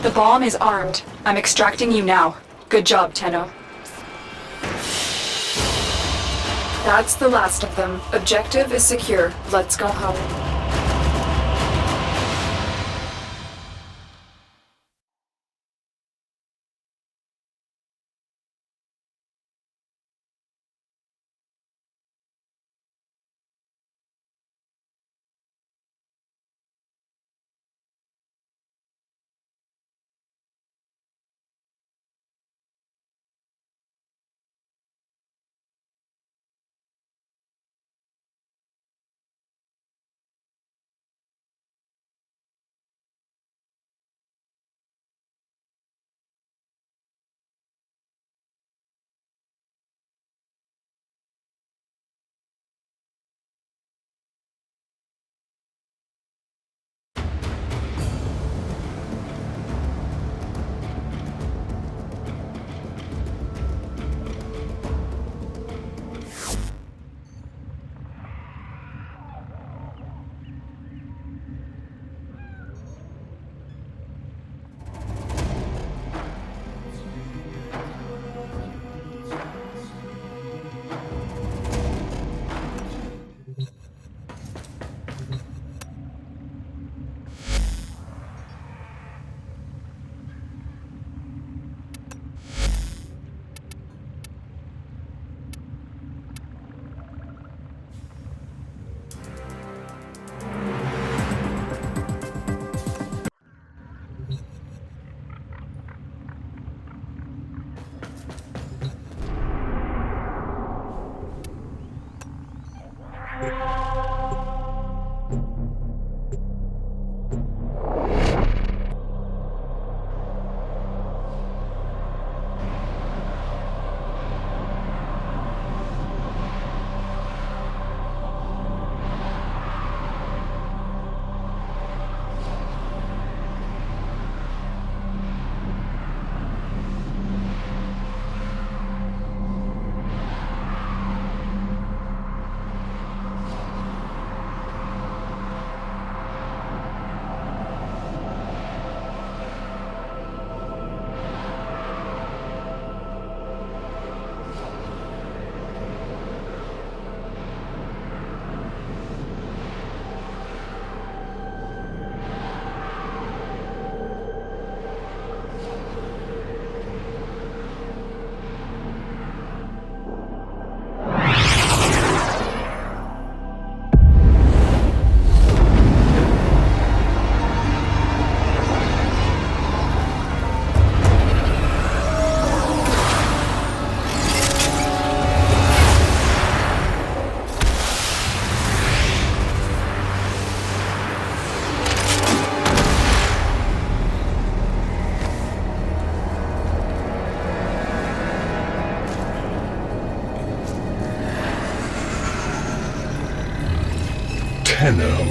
The bomb is armed. I'm extracting you now. Good job, Tenno. That's the last of them. Objective is secure. Let's go home. Tenno.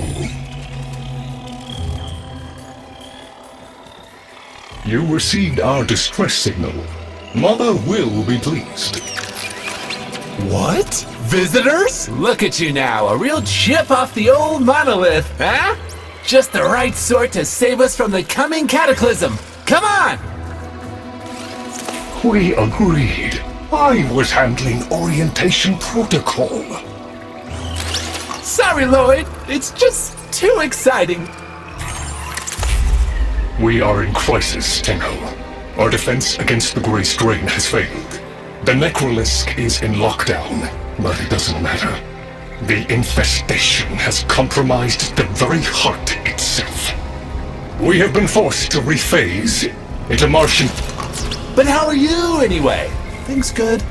You received our distress signal. Mother will be pleased. What? Visitors? Look at you now, a real chip off the old monolith, huh? Just the right sort to save us from the coming cataclysm. Come on! We agreed. I was handling orientation protocol. Sorry, Lloyd. It's just too exciting. We are in crisis, Tenno. Our defense against the Grey Strain has failed. The Necrolisk is in lockdown, but it doesn't matter. The infestation has compromised the very heart itself. We have been forced to rephase into Martian... But how are you, anyway? Things good?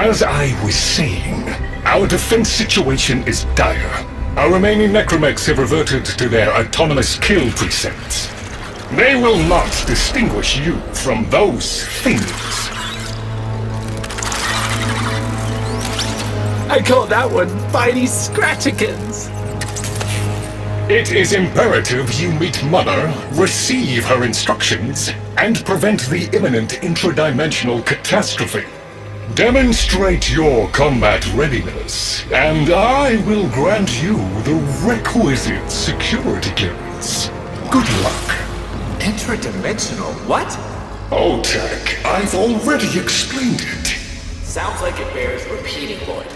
As I was saying, our defense situation is dire. Our remaining necromechs have reverted to their autonomous kill precepts. They will not distinguish you from those things. I call that one Bitey Scratchikins. It is imperative you meet Mother, receive her instructions, and prevent the imminent intradimensional catastrophe. Demonstrate your combat readiness, and I will grant you the requisite security clearance. Good luck. Intradimensional what? Oh, Tech, I've already explained it. Sounds like it bears repeating, Lord.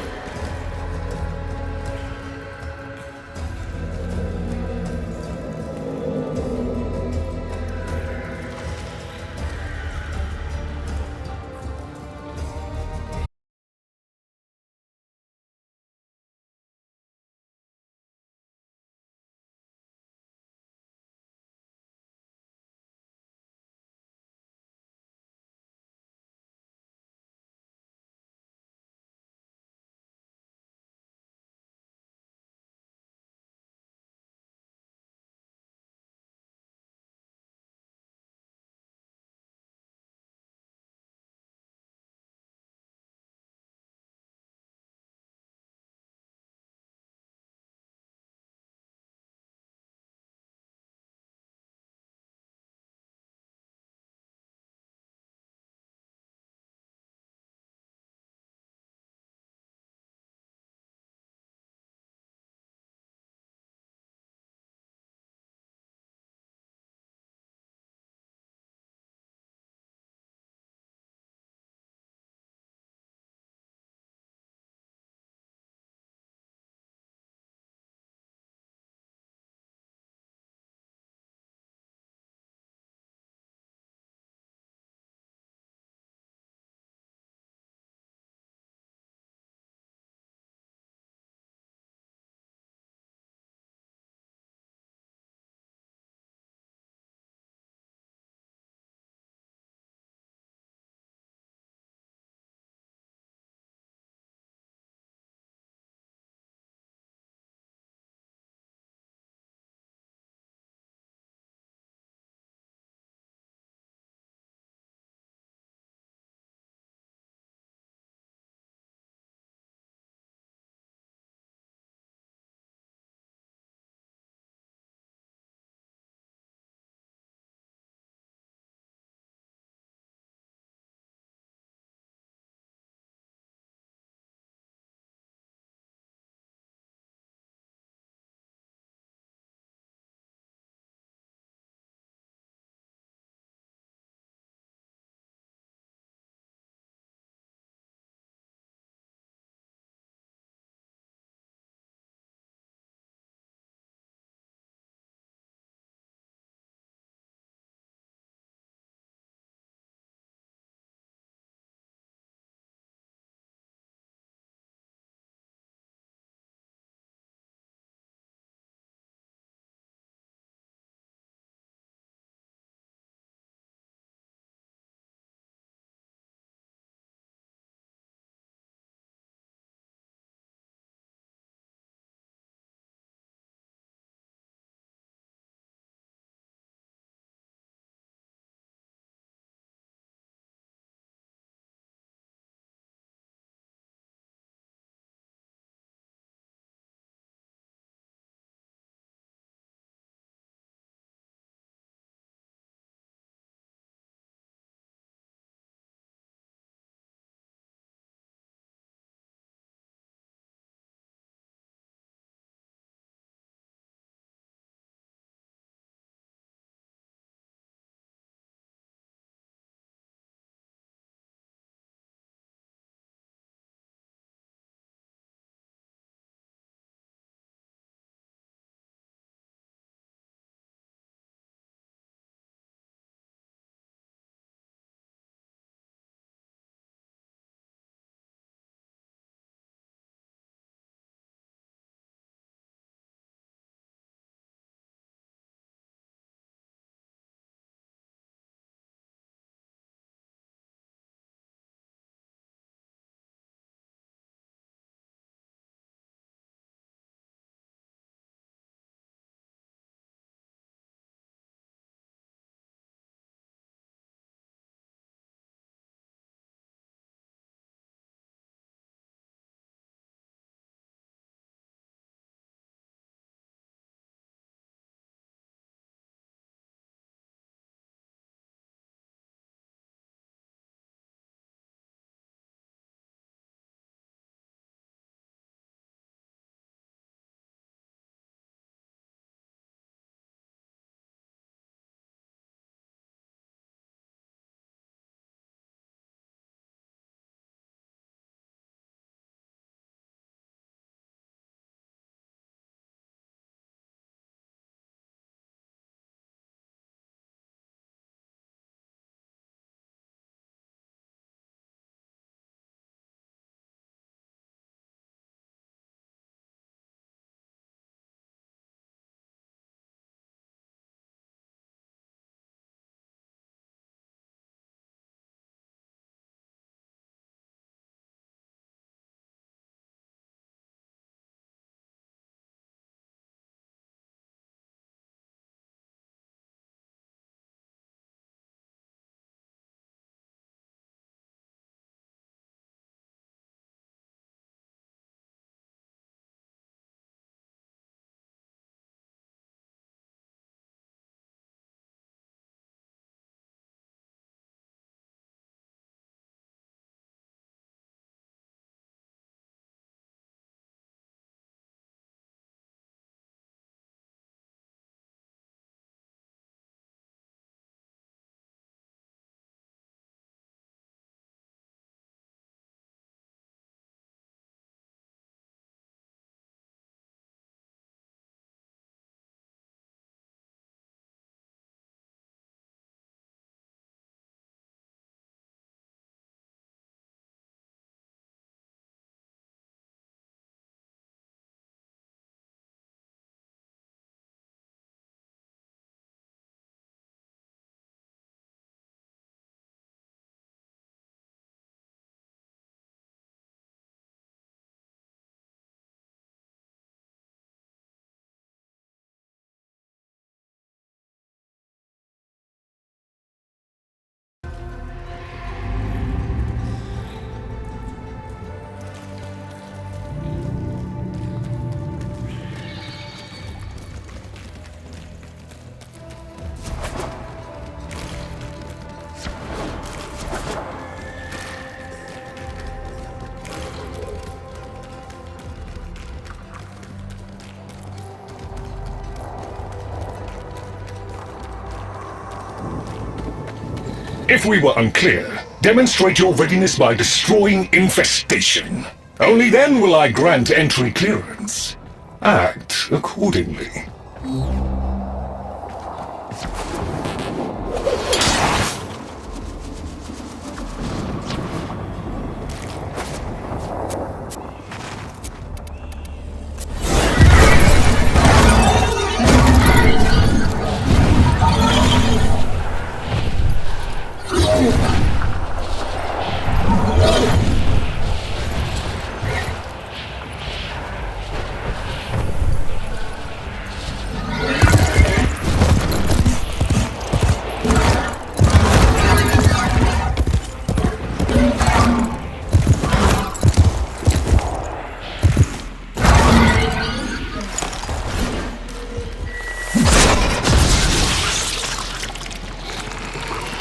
If we were unclear, demonstrate your readiness by destroying infestation. Only then will I grant entry clearance. Act accordingly.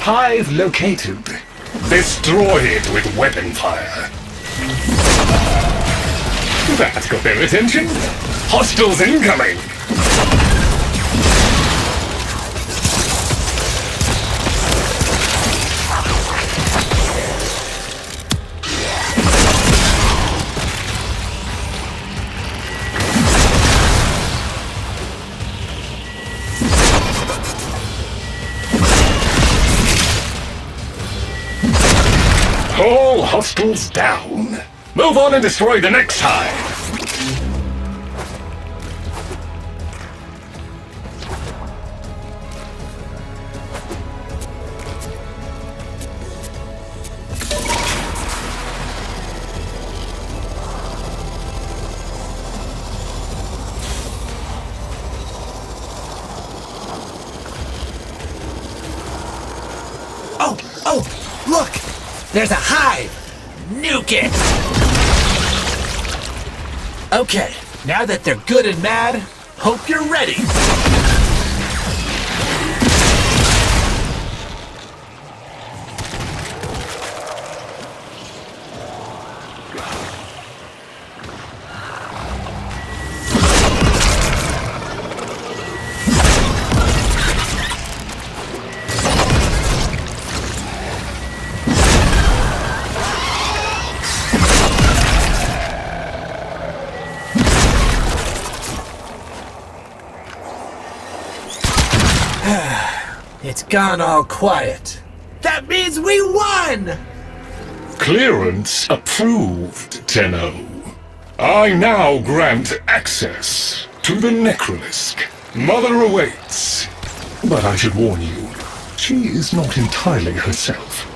Hive located. Destroy it with weapon fire. That got their attention. Hostiles incoming! All hostiles down. Move on and destroy the next hive. Oh, look! There's a hive! Nuke it! Okay, now that they're good and mad, hope you're ready! It's gone all quiet. That means we won! Clearance approved, Tenno. I now grant access to the Necrolisk. Mother awaits. But I should warn you, she is not entirely herself.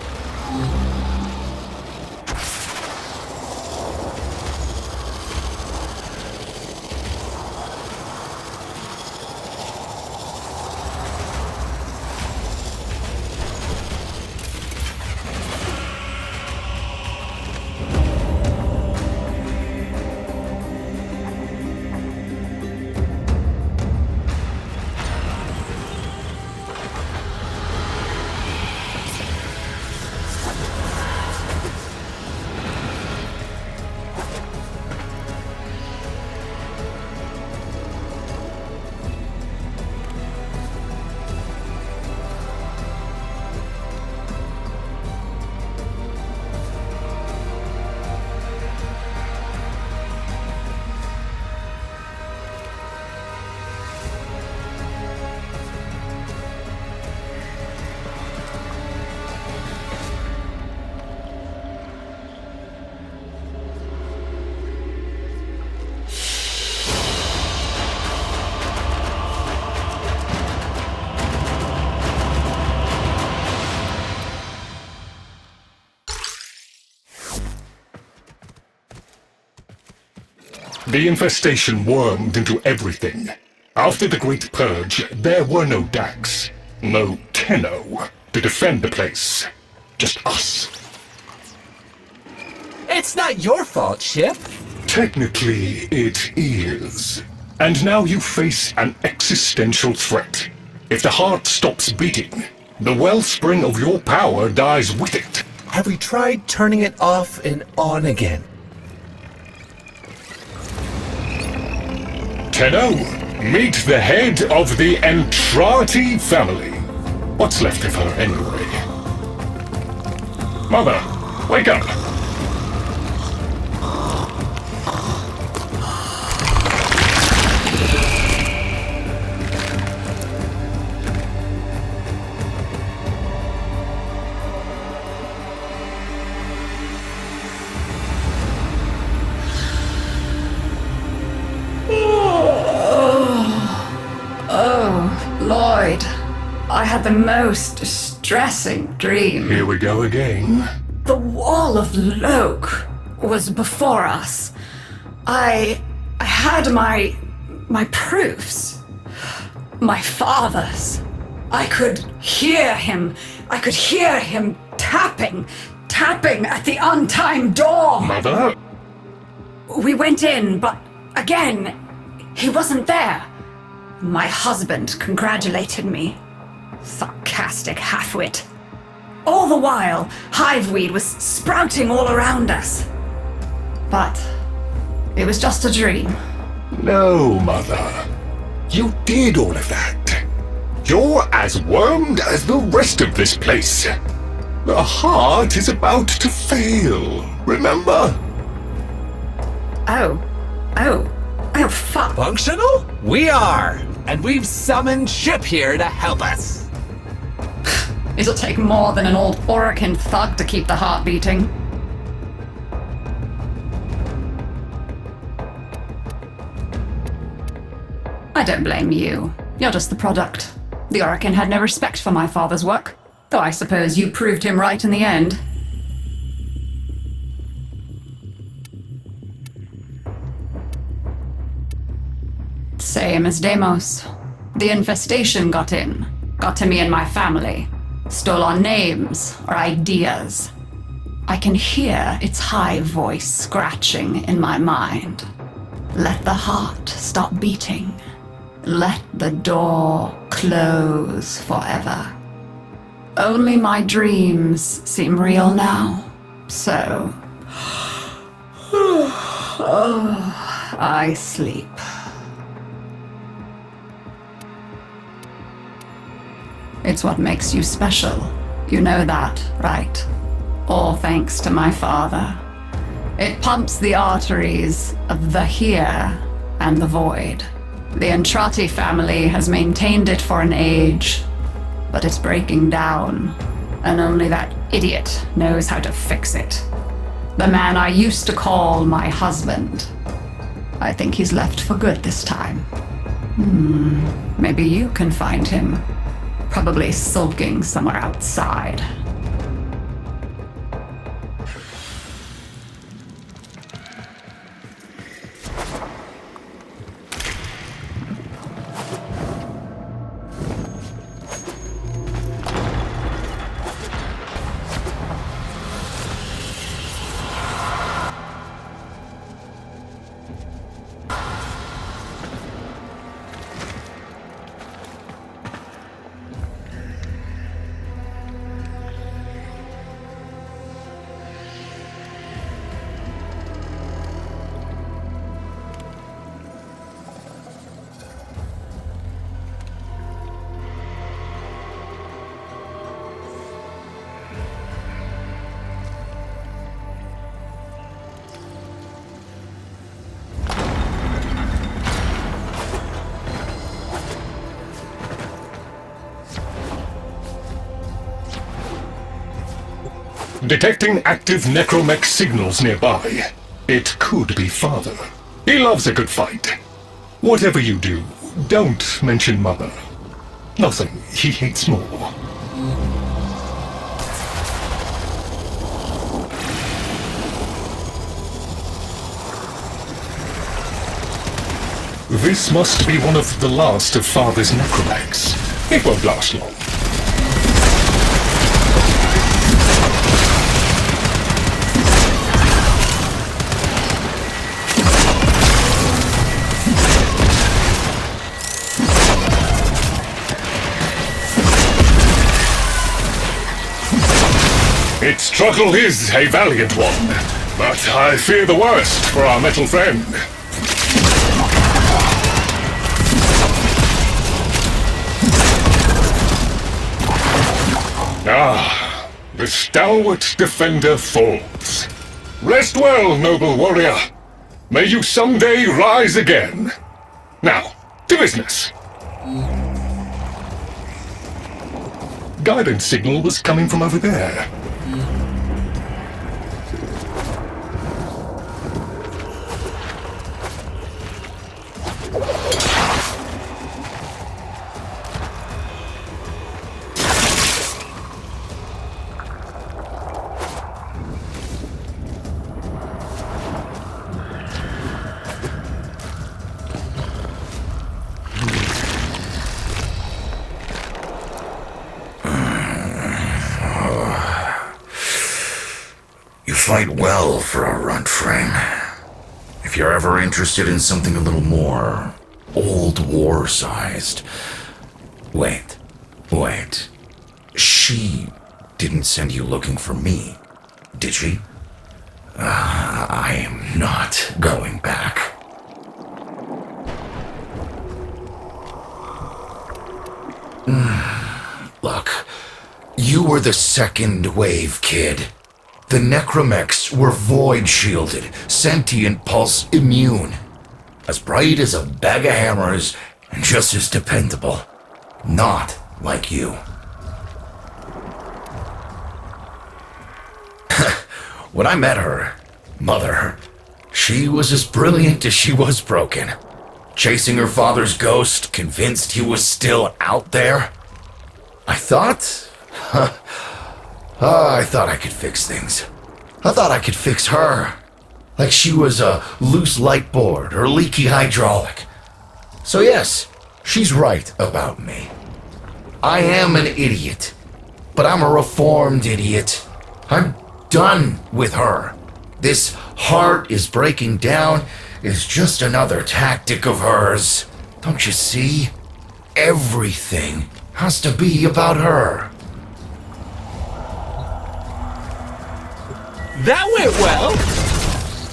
The infestation wormed into everything. After the Great Purge, there were no Dax, no Tenno to defend the place. Just us. It's not your fault, Ship. Technically, it is. And now you face an existential threat. If the heart stops beating, the wellspring of your power dies with it. Have we tried turning it off and on again? Tenno, meet the head of the Entrati family. What's left of her, anyway? Mother, wake up! Lloyd, I had the most distressing dream. Here we go again. The wall of Loke was before us. I had my proofs. My father's. I could hear him. I could hear him tapping at the untimed door. Mother? We went in, but again, he wasn't there. My husband congratulated me. Sarcastic halfwit. All the while, hiveweed was sprouting all around us. But it was just a dream. No, Mother. You did all of that. You're as wormed as the rest of this place. The heart is about to fail, remember? Oh, fuck. Functional? We are! And we've summoned Ship here to help us. It'll take more than an old Orokin thug to keep the heart beating. I don't blame you. You're just the product. The Orokin had no respect for my father's work, though I suppose you proved him right in the end. Same as Deimos. The infestation got in. Got to me and my family. Stole our names, our ideas. I can hear its high voice scratching in my mind. Let the heart stop beating. Let the door close forever. Only my dreams seem real now. So... I sleep. It's what makes you special. You know that, right? All thanks to my father. It pumps the arteries of the here and the void. The Entrati family has maintained it for an age, but it's breaking down, and only that idiot knows how to fix it. The man I used to call my husband. I think he's left for good this time. Maybe you can find him. Probably sulking somewhere outside. Detecting active necromech signals nearby. It could be Father. He loves a good fight. Whatever you do, don't mention Mother. Nothing he hates more. This must be one of the last of Father's necromechs. It won't last long. Its struggle is a valiant one, but I fear the worst for our metal friend. the stalwart defender falls. Rest well, noble warrior. May you someday rise again. Now, to business. Guidance signal was coming from over there. You fight well for a Warframe. If you're ever interested in something a little more old war-sized... Wait. She didn't send you looking for me, did she? I am not going back. Look, you were the second wave, kid. The necromechs were void-shielded, sentient pulse immune. As bright as a bag of hammers, and just as dependable. Not like you. When I met her, Mother, she was as brilliant as she was broken. Chasing her father's ghost, convinced he was still out there. I thought I could fix things. I thought I could fix her. Like she was a loose light board or leaky hydraulic. So yes, she's right about me. I am an idiot, but I'm a reformed idiot. I'm done with her. This heart is breaking down is just another tactic of hers. Don't you see? Everything has to be about her. That went well!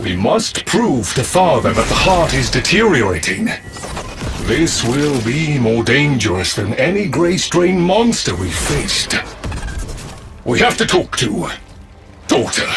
We must prove to Father that the heart is deteriorating. This will be more dangerous than any Grey Strain monster we've faced. We have to talk to Daughter.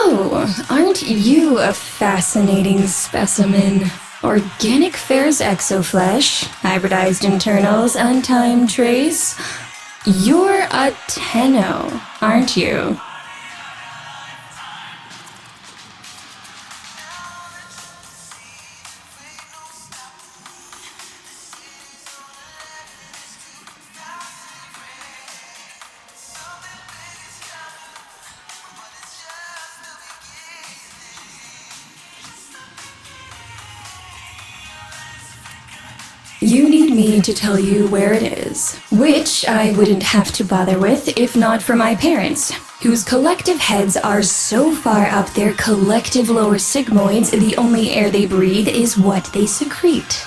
Oh, aren't you a fascinating specimen? Organic Fair's exoflesh, hybridized internals, untimed trace. You're a Tenno, aren't you? You need me to tell you where it is, which I wouldn't have to bother with if not for my parents, whose collective heads are so far up their collective lower sigmoids the only air they breathe is what they secrete.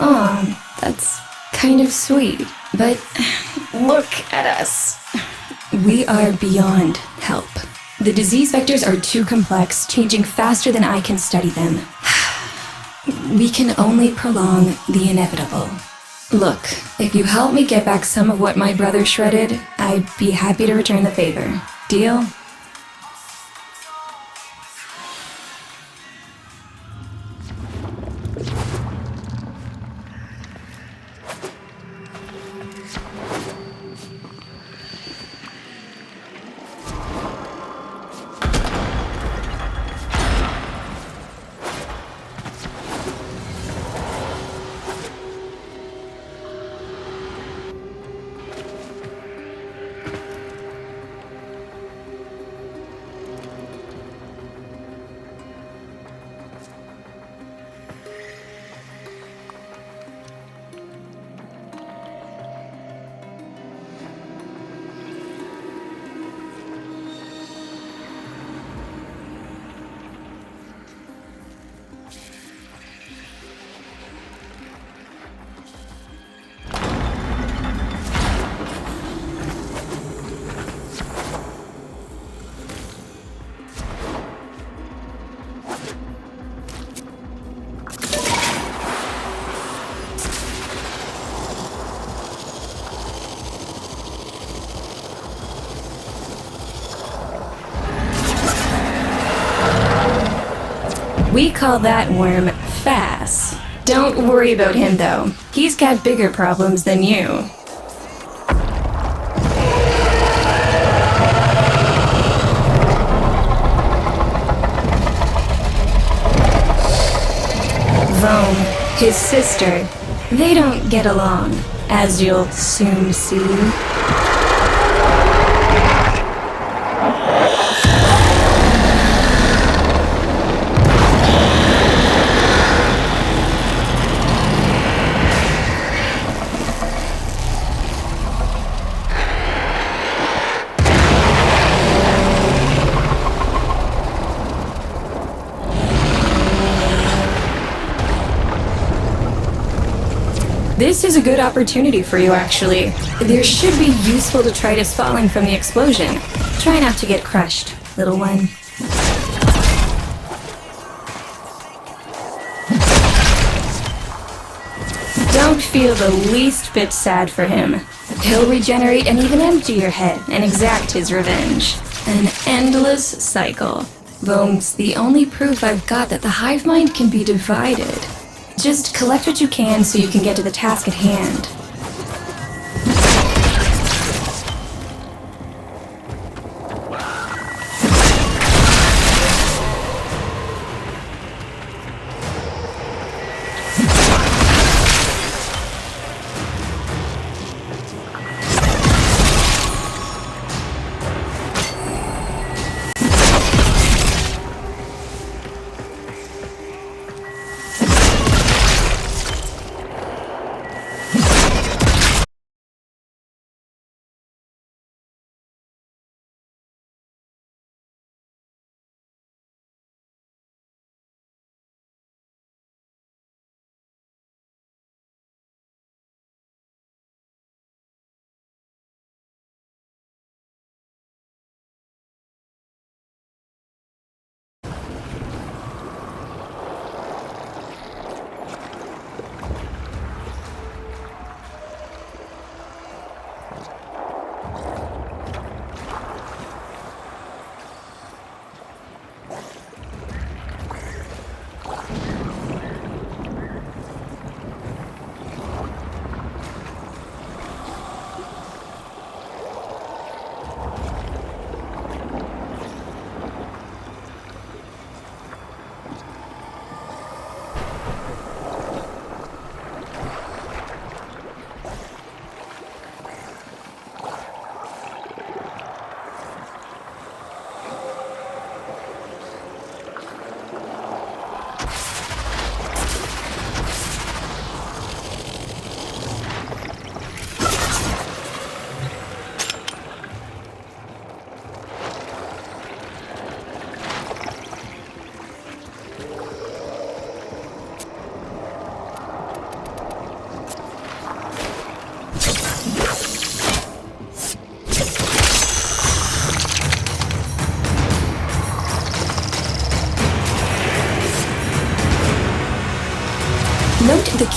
Aw, that's kind of sweet. But look at us. We are beyond help. The disease vectors are too complex, changing faster than I can study them. We can only prolong the inevitable. Look, if you help me get back some of what my brother shredded, I'd be happy to return the favor. Deal? We call that worm Fass. Don't worry about him, though. He's got bigger problems than you. Vome, his sister, they don't get along, as you'll soon see. This is a good opportunity for you, actually. There should be useful detritus falling from the explosion. Try not to get crushed, little one. Don't feel the least bit sad for him. He'll regenerate and even empty your head and exact his revenge. An endless cycle. Vome's the only proof I've got that the hive mind can be divided. Just collect what you can so you can get to the task at hand.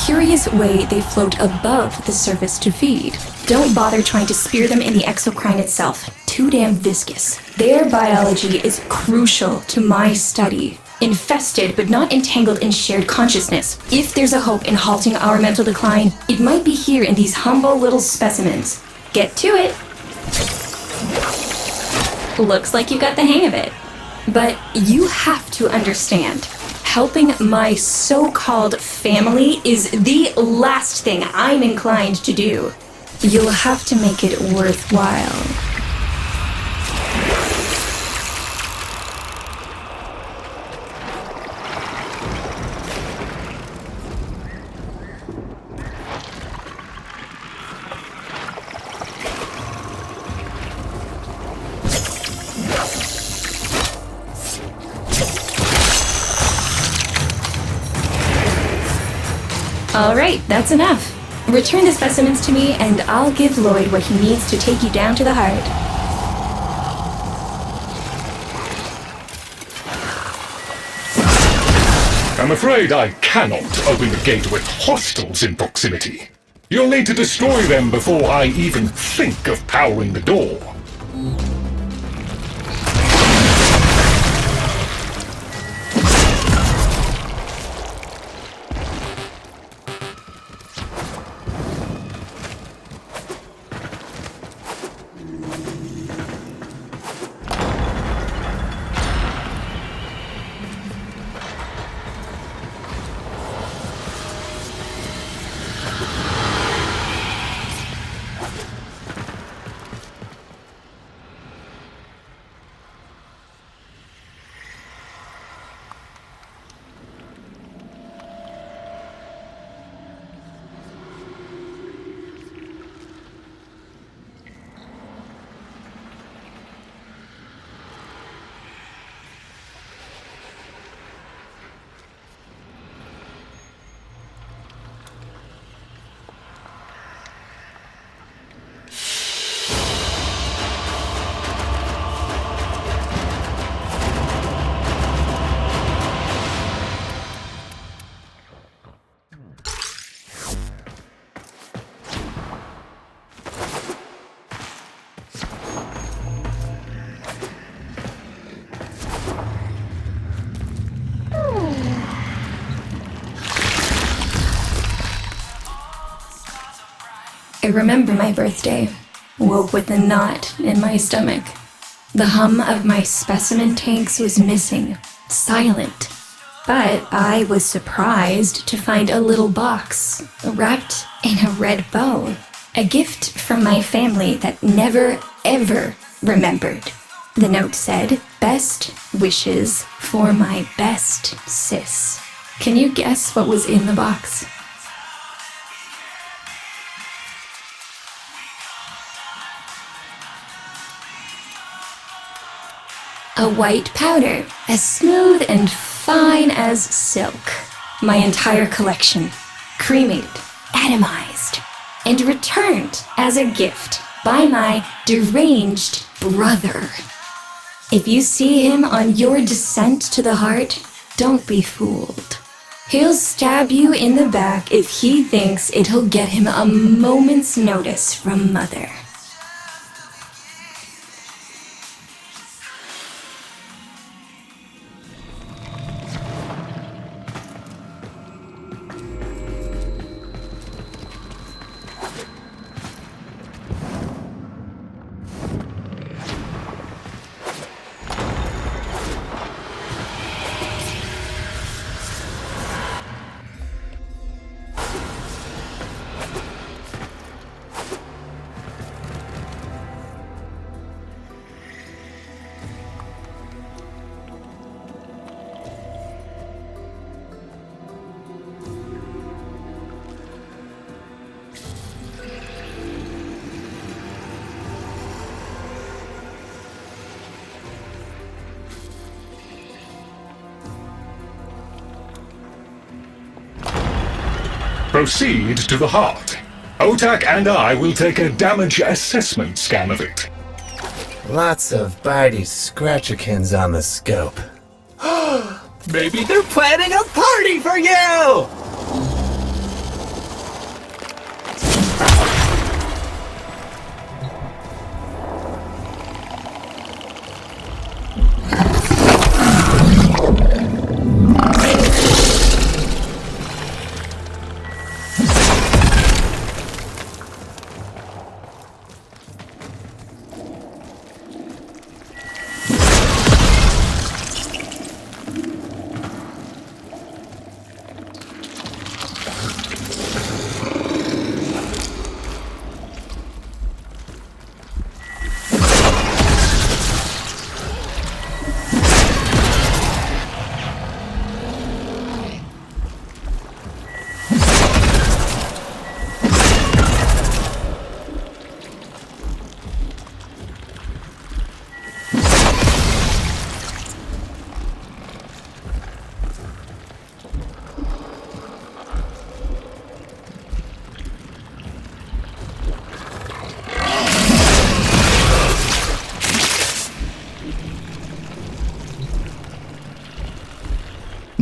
curious way they float above the surface to feed. Don't bother trying to spear them in the exocrine itself. Too damn viscous. Their biology is crucial to my study. Infested but not entangled in shared consciousness. If there's a hope in halting our mental decline, it might be here in these humble little specimens. Get to it. Looks like you got the hang of it. But you have to understand, helping my so-called family is the last thing I'm inclined to do. You'll have to make it worthwhile. Alright, that's enough. Return the specimens to me, and I'll give Lloyd what he needs to take you down to the heart. I'm afraid I cannot open the gate with hostiles in proximity. You'll need to destroy them before I even think of powering the door. I remember my birthday. Woke with a knot in my stomach. The hum of my specimen tanks was missing. Silent. But I was surprised to find a little box wrapped in a red bow. A gift from my family that never, ever remembered. The note said, "Best wishes for my best sis." Can you guess what was in the box? A white powder, as smooth and fine as silk. My entire collection, cremated, atomized, and returned as a gift by my deranged brother. If you see him on your descent to the heart, don't be fooled. He'll stab you in the back if he thinks it'll get him a moment's notice from Mother. Proceed to the heart. Otak and I will take a damage assessment scan of it. Lots of Barty Scratchikins on the scope. Maybe they're planning a party for you!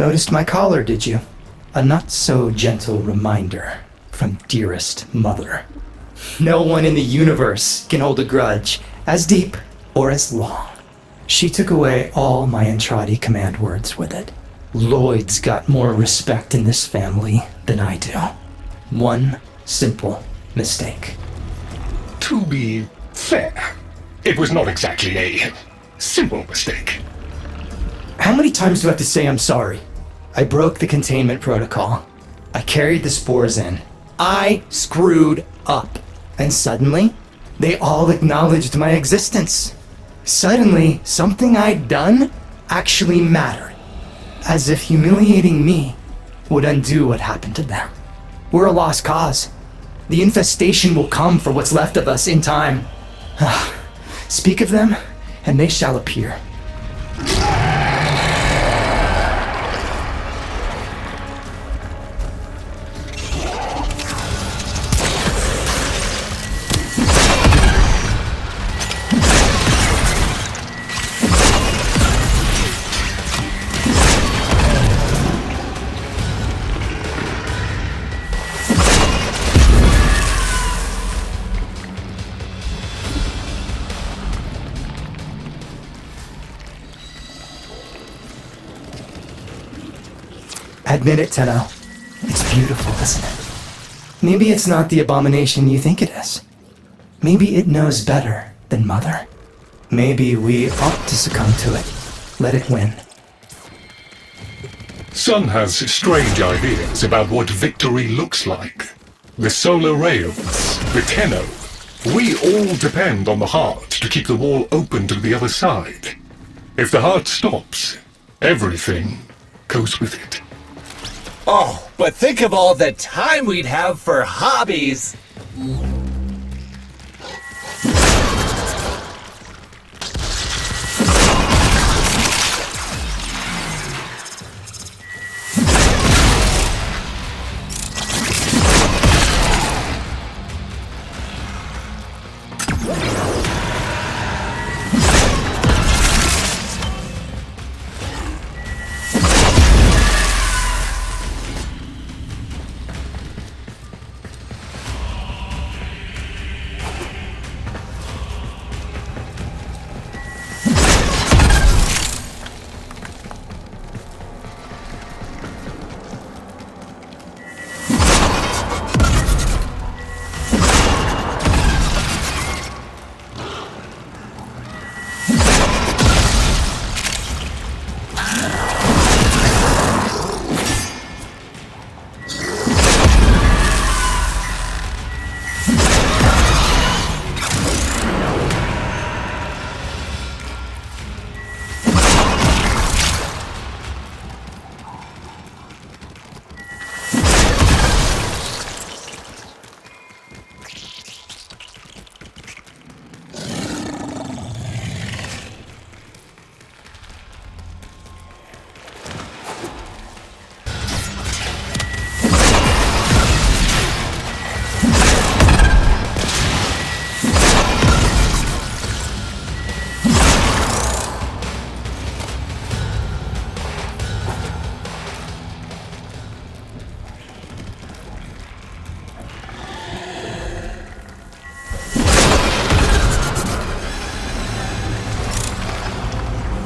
Noticed my collar, did you? A not-so-gentle reminder from dearest mother. No one in the universe can hold a grudge as deep or as long. She took away all my Entradi command words with it. Lloyd's got more respect in this family than I do. One simple mistake. To be fair, it was not exactly a simple mistake. How many times do I have to say I'm sorry? I broke the containment protocol. I carried the spores in. I screwed up. And suddenly, they all acknowledged my existence. Suddenly, something I'd done actually mattered. As if humiliating me would undo what happened to them. We're a lost cause. The infestation will come for what's left of us in time. Speak of them, and they shall appear. Admit it, Tenno. It's beautiful, isn't it? Maybe it's not the abomination you think it is. Maybe it knows better than Mother. Maybe we ought to succumb to it. Let it win. Sun has strange ideas about what victory looks like. The solar rails, the Tenno. We all depend on the heart to keep the wall open to the other side. If the heart stops, everything goes with it. Oh, but think of all the time we'd have for hobbies!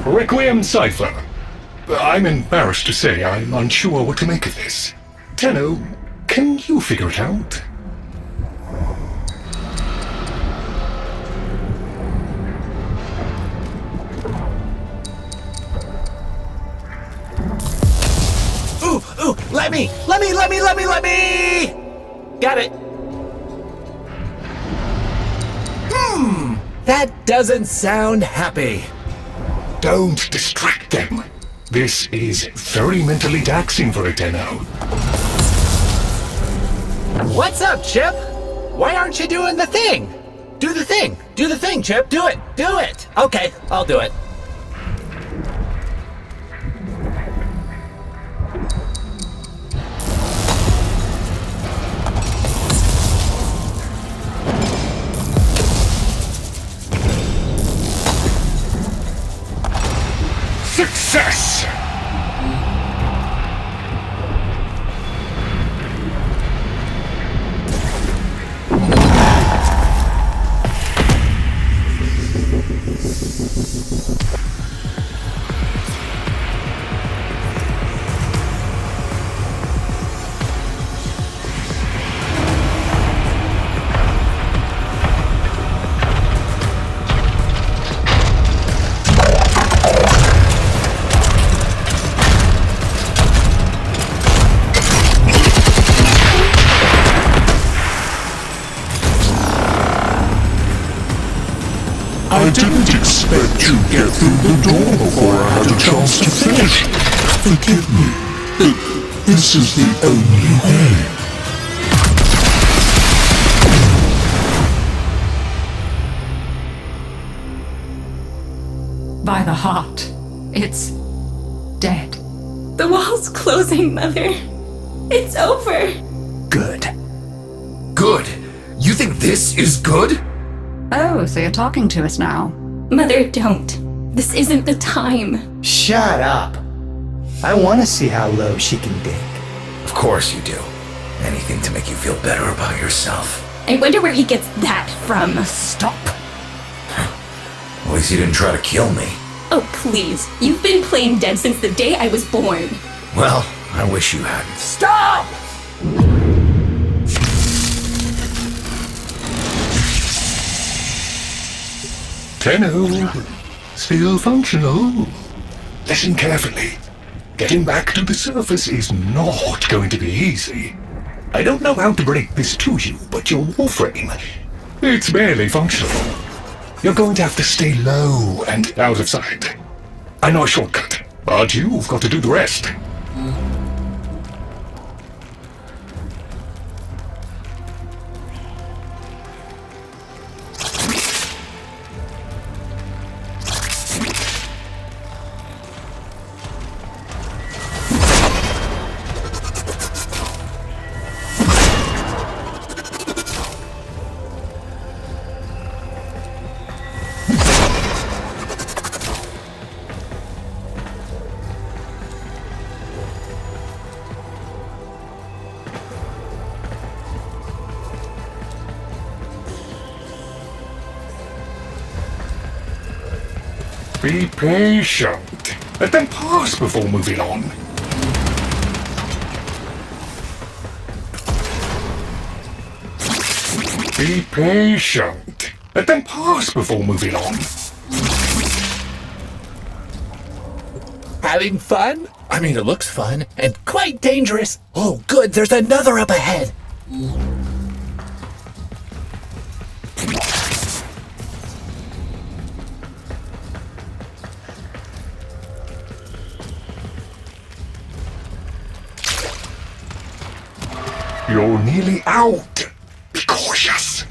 Requiem Cipher. I'm embarrassed to say I'm unsure what to make of this. Tenno, can you figure it out? Ooh, let me! Got it. That doesn't sound happy. Don't distract them. This is very mentally taxing for a Tenno. What's up, Chip? Why aren't you doing the thing? Do the thing! Do the thing, Chip! Do it! Do it! Okay, I'll do it. Success! I didn't expect you'd get through the door before I had a chance to finish. Forgive me. This is the only way. By the heart, it's dead. The wall's closing, Mother. It's over. Good. Good? You think this is good? Oh, so you're talking to us now. Mother, don't. This isn't the time. Shut up. I want to see how low she can dig. Of course you do. Anything to make you feel better about yourself. I wonder where he gets that from. Stop. At least you didn't try to kill me. Oh, please. You've been playing dead since the day I was born. Well, I wish you hadn't. Stop! Tenno, still functional. Listen carefully. Getting back to the surface is not going to be easy. I don't know how to break this to you, but your Warframe, it's barely functional. You're going to have to stay low and out of sight. I know a shortcut, but you've got to do the rest. Be patient. Let them pass before moving on. Be patient. Let them pass before moving on. Having fun? I mean, it looks fun and quite dangerous. Oh, good, there's another up ahead. You're nearly out. Be cautious.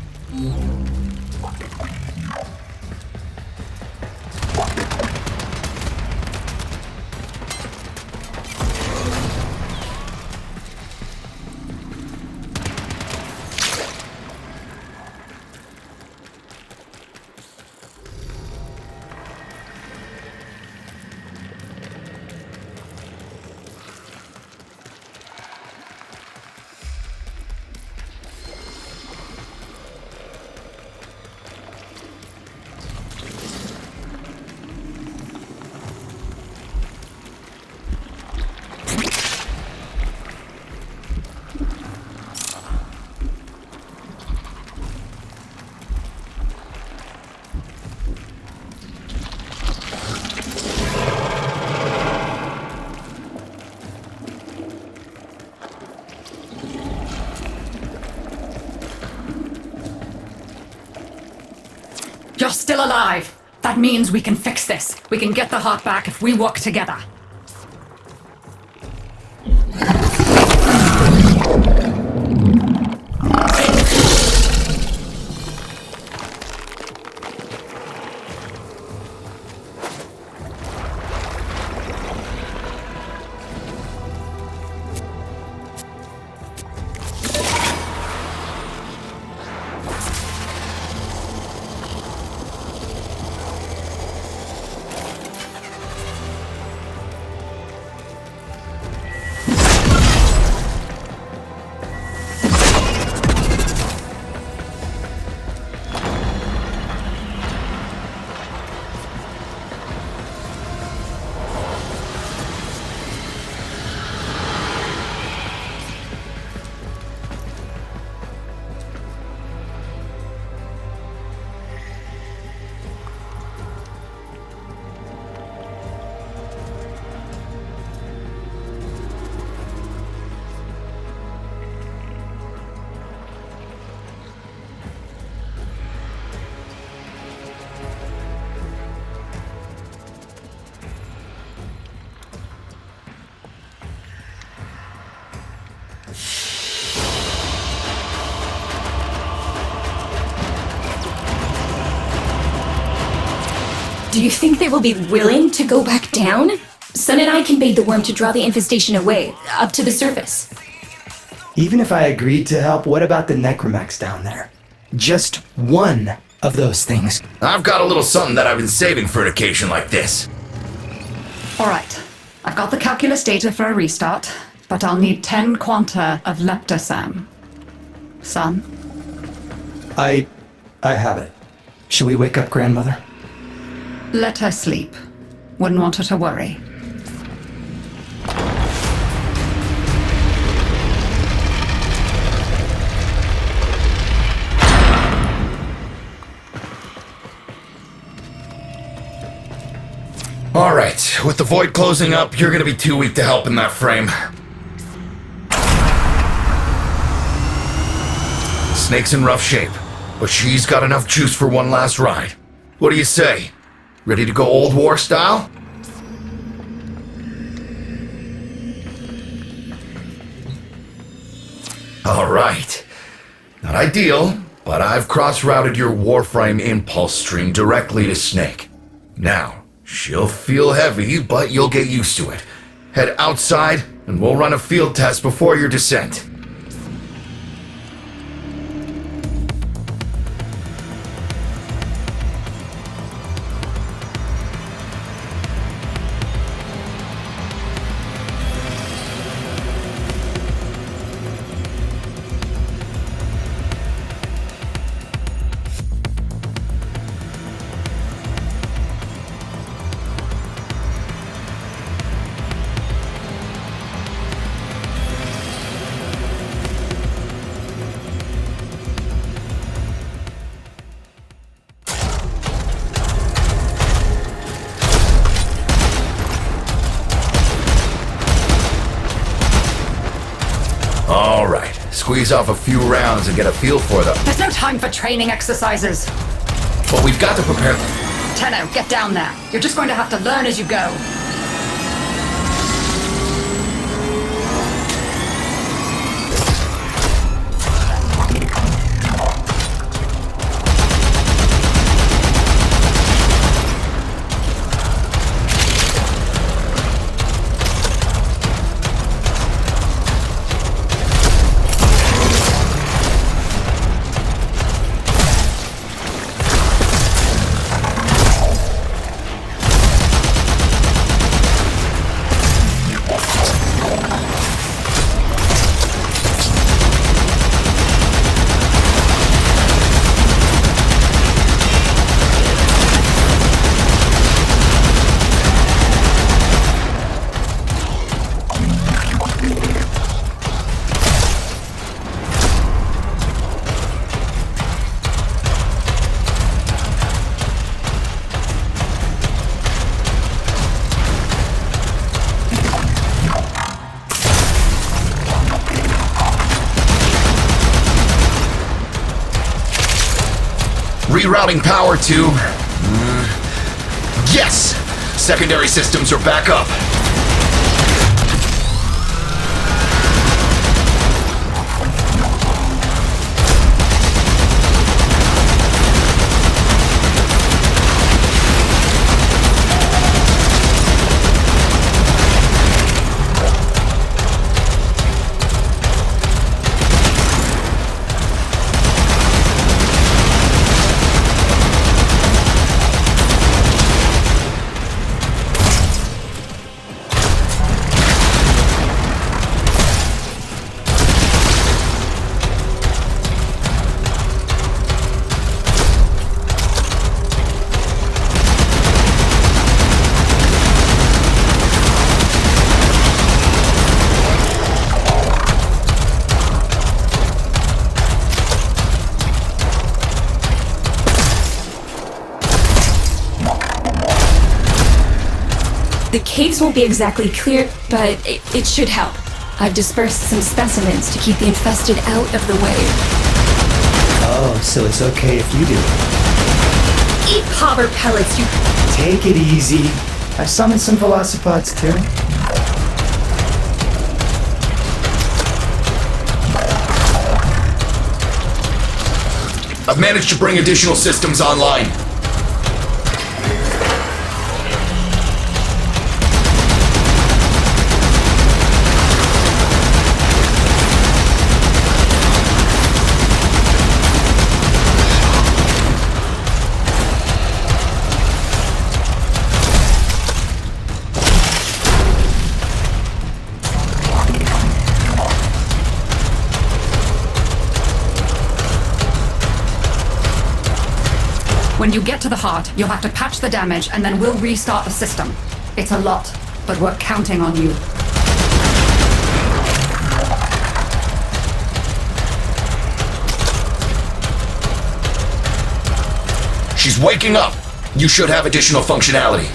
You're still alive. That means we can fix this. We can get the heart back if we work together. Do you think they will be willing to go back down? Sun and I can bait the worm to draw the infestation away, up to the surface. Even if I agreed to help, what about the necromechs down there? Just one of those things. I've got a little something that I've been saving for an occasion like this. Alright, I've got the calculus data for a restart, but I'll need 10 quanta of leptosam. Son? I have it. Shall we wake up Grandmother? Let her sleep. Wouldn't want her to worry. Alright, with the void closing up, you're gonna be too weak to help in that frame. Snake's in rough shape, but she's got enough juice for one last ride. What do you say? Ready to go old war style? Alright. Not ideal, but I've cross-routed your Warframe impulse stream directly to Snake. Now, she'll feel heavy, but you'll get used to it. Head outside, and we'll run a field test before your descent. Alright, squeeze off a few rounds and get a feel for them. There's no time for training exercises. But we've got to prepare them. Tenno, get down there. You're just going to have to learn as you go. Rerouting power to... Yes! Secondary systems are back up. The caves won't be exactly clear, but it should help. I've dispersed some specimens to keep the infested out of the way. Oh, so it's okay if you do. Eat popper pellets, you... Take it easy. I summoned some velocipods too. I've managed to bring additional systems online. When you get to the heart, you'll have to patch the damage and then we'll restart the system. It's a lot, but we're counting on you. She's waking up. You should have additional functionality.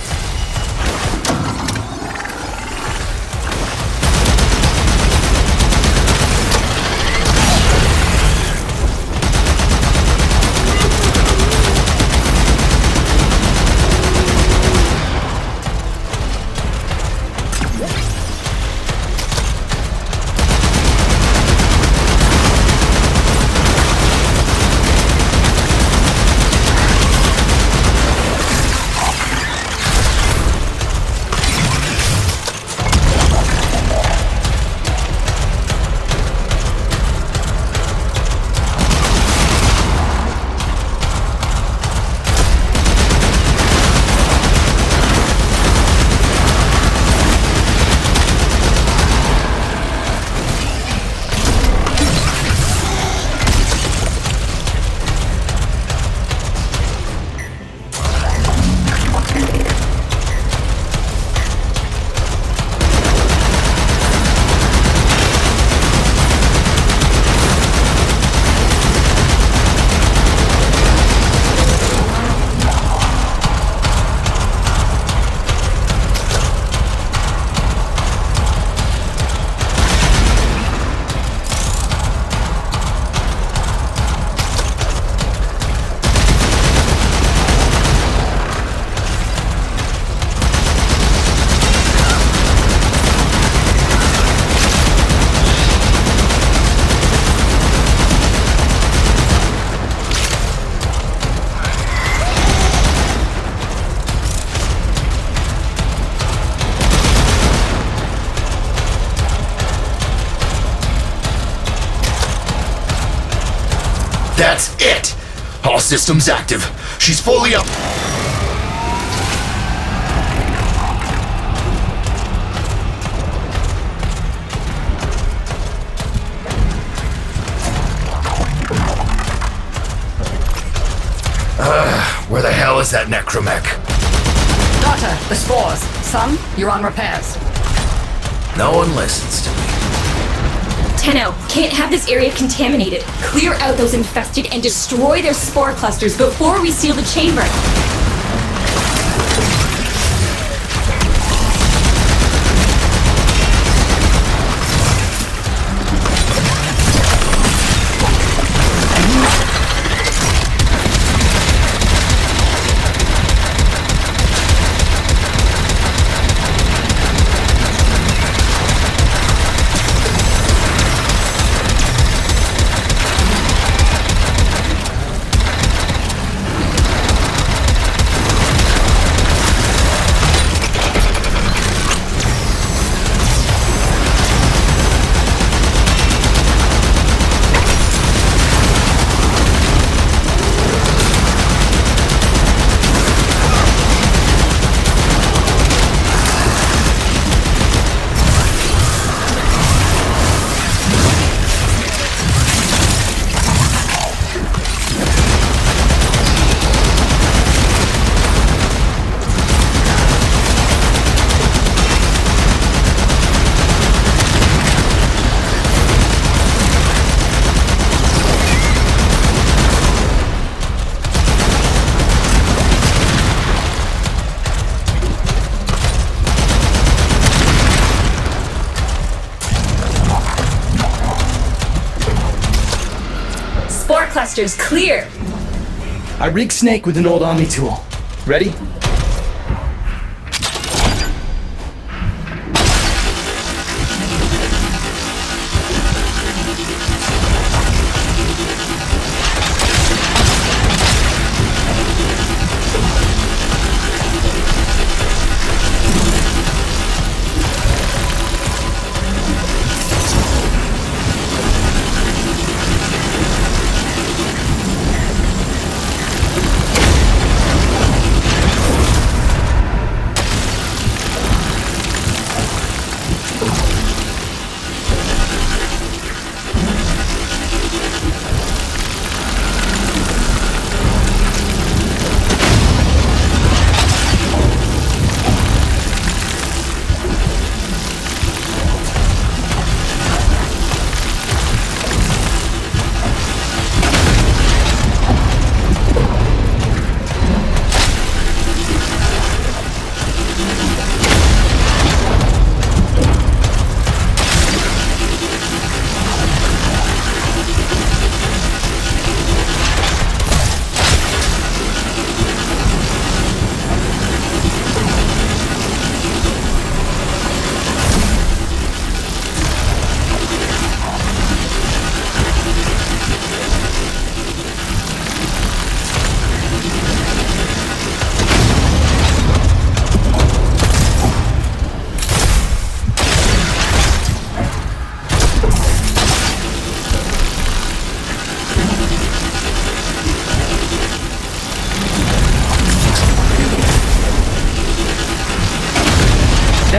That's it! All systems active. She's fully up. Where the hell is that necromech? Daughter, the spores. Son, you're on repairs. No one listens to me. Tenno, can't have this area contaminated. Clear out those infested and destroy their spore clusters before we seal the chamber. Spore clusters clear. I rigged Snake with an old Omni tool. Ready?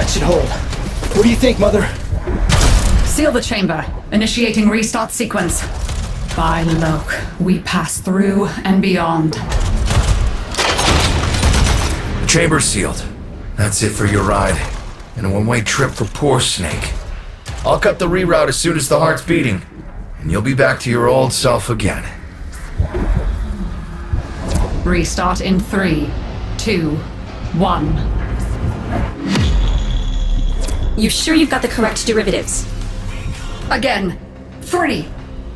That should hold. What do you think, Mother? Seal the chamber. Initiating restart sequence. By Loke, we pass through and beyond. The chamber's sealed. That's it for your ride. And a one-way trip for poor Snake. I'll cut the reroute as soon as the heart's beating. And you'll be back to your old self again. Restart in 3, 2, 1. You sure you've got the correct derivatives? Again. 3,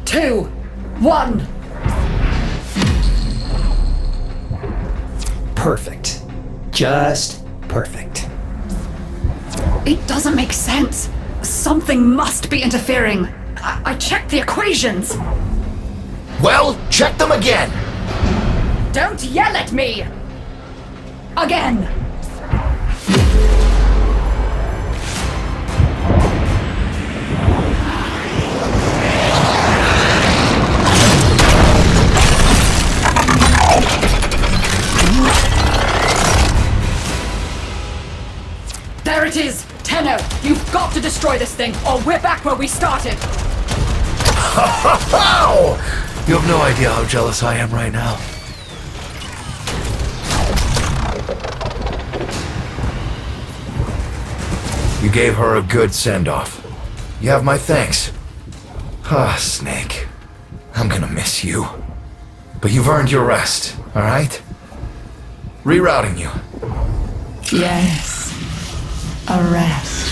2, 1. Perfect. Just perfect. It doesn't make sense. Something must be interfering. I checked the equations. Well, check them again! Don't yell at me! Again! There it is! Tenno, you've got to destroy this thing, or we're back where we started! You have no idea how jealous I am right now. You gave her a good send-off. You have my thanks. Snake. I'm gonna miss you. But you've earned your rest, alright? Rerouting you. Yes. A rest.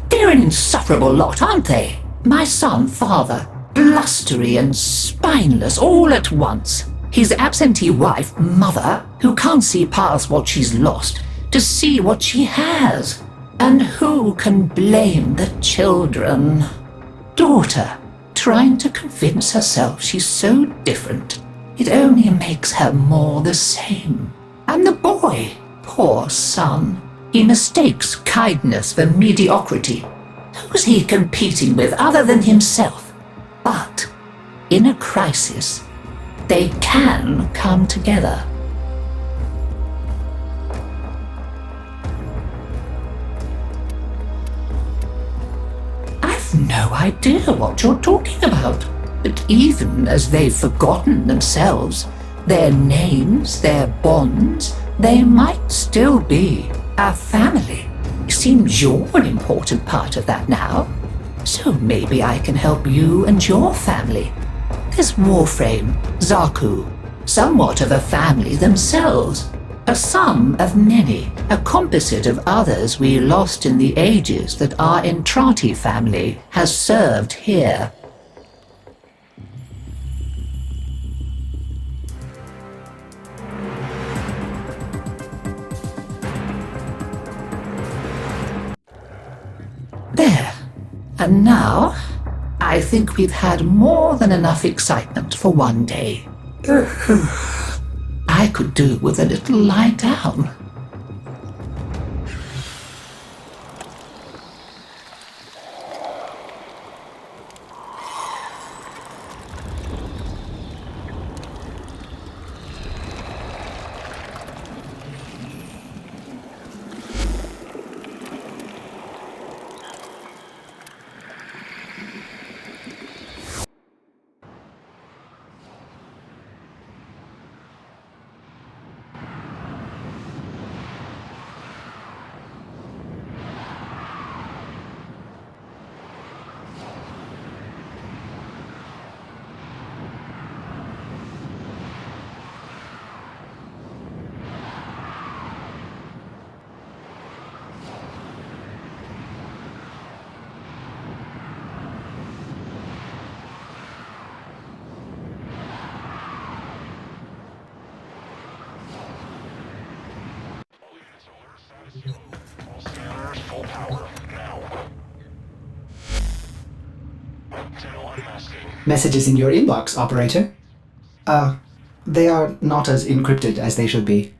They're an insufferable lot, aren't they? My son, father, blustery and spineless all at once. His absentee wife, mother, who can't see past what she's lost to see what she has. And who can blame the children? Daughter, trying to convince herself she's so different. It only makes her more the same. And the boy, poor son, he mistakes kindness for mediocrity. Who's he competing with other than himself? But in a crisis, they can come together. I've no idea what you're talking about. But even as they've forgotten themselves, their names, their bonds, they might still be a family. It seems you're an important part of that now. So maybe I can help you and your family. There's Warframe, Zaku, somewhat of a family themselves. A sum of many, a composite of others we lost in the ages that our Entrati family has served here. There. And now, I think we've had more than enough excitement for one day. I could do with a little lie down. Messages in your inbox, operator. They are not as encrypted as they should be.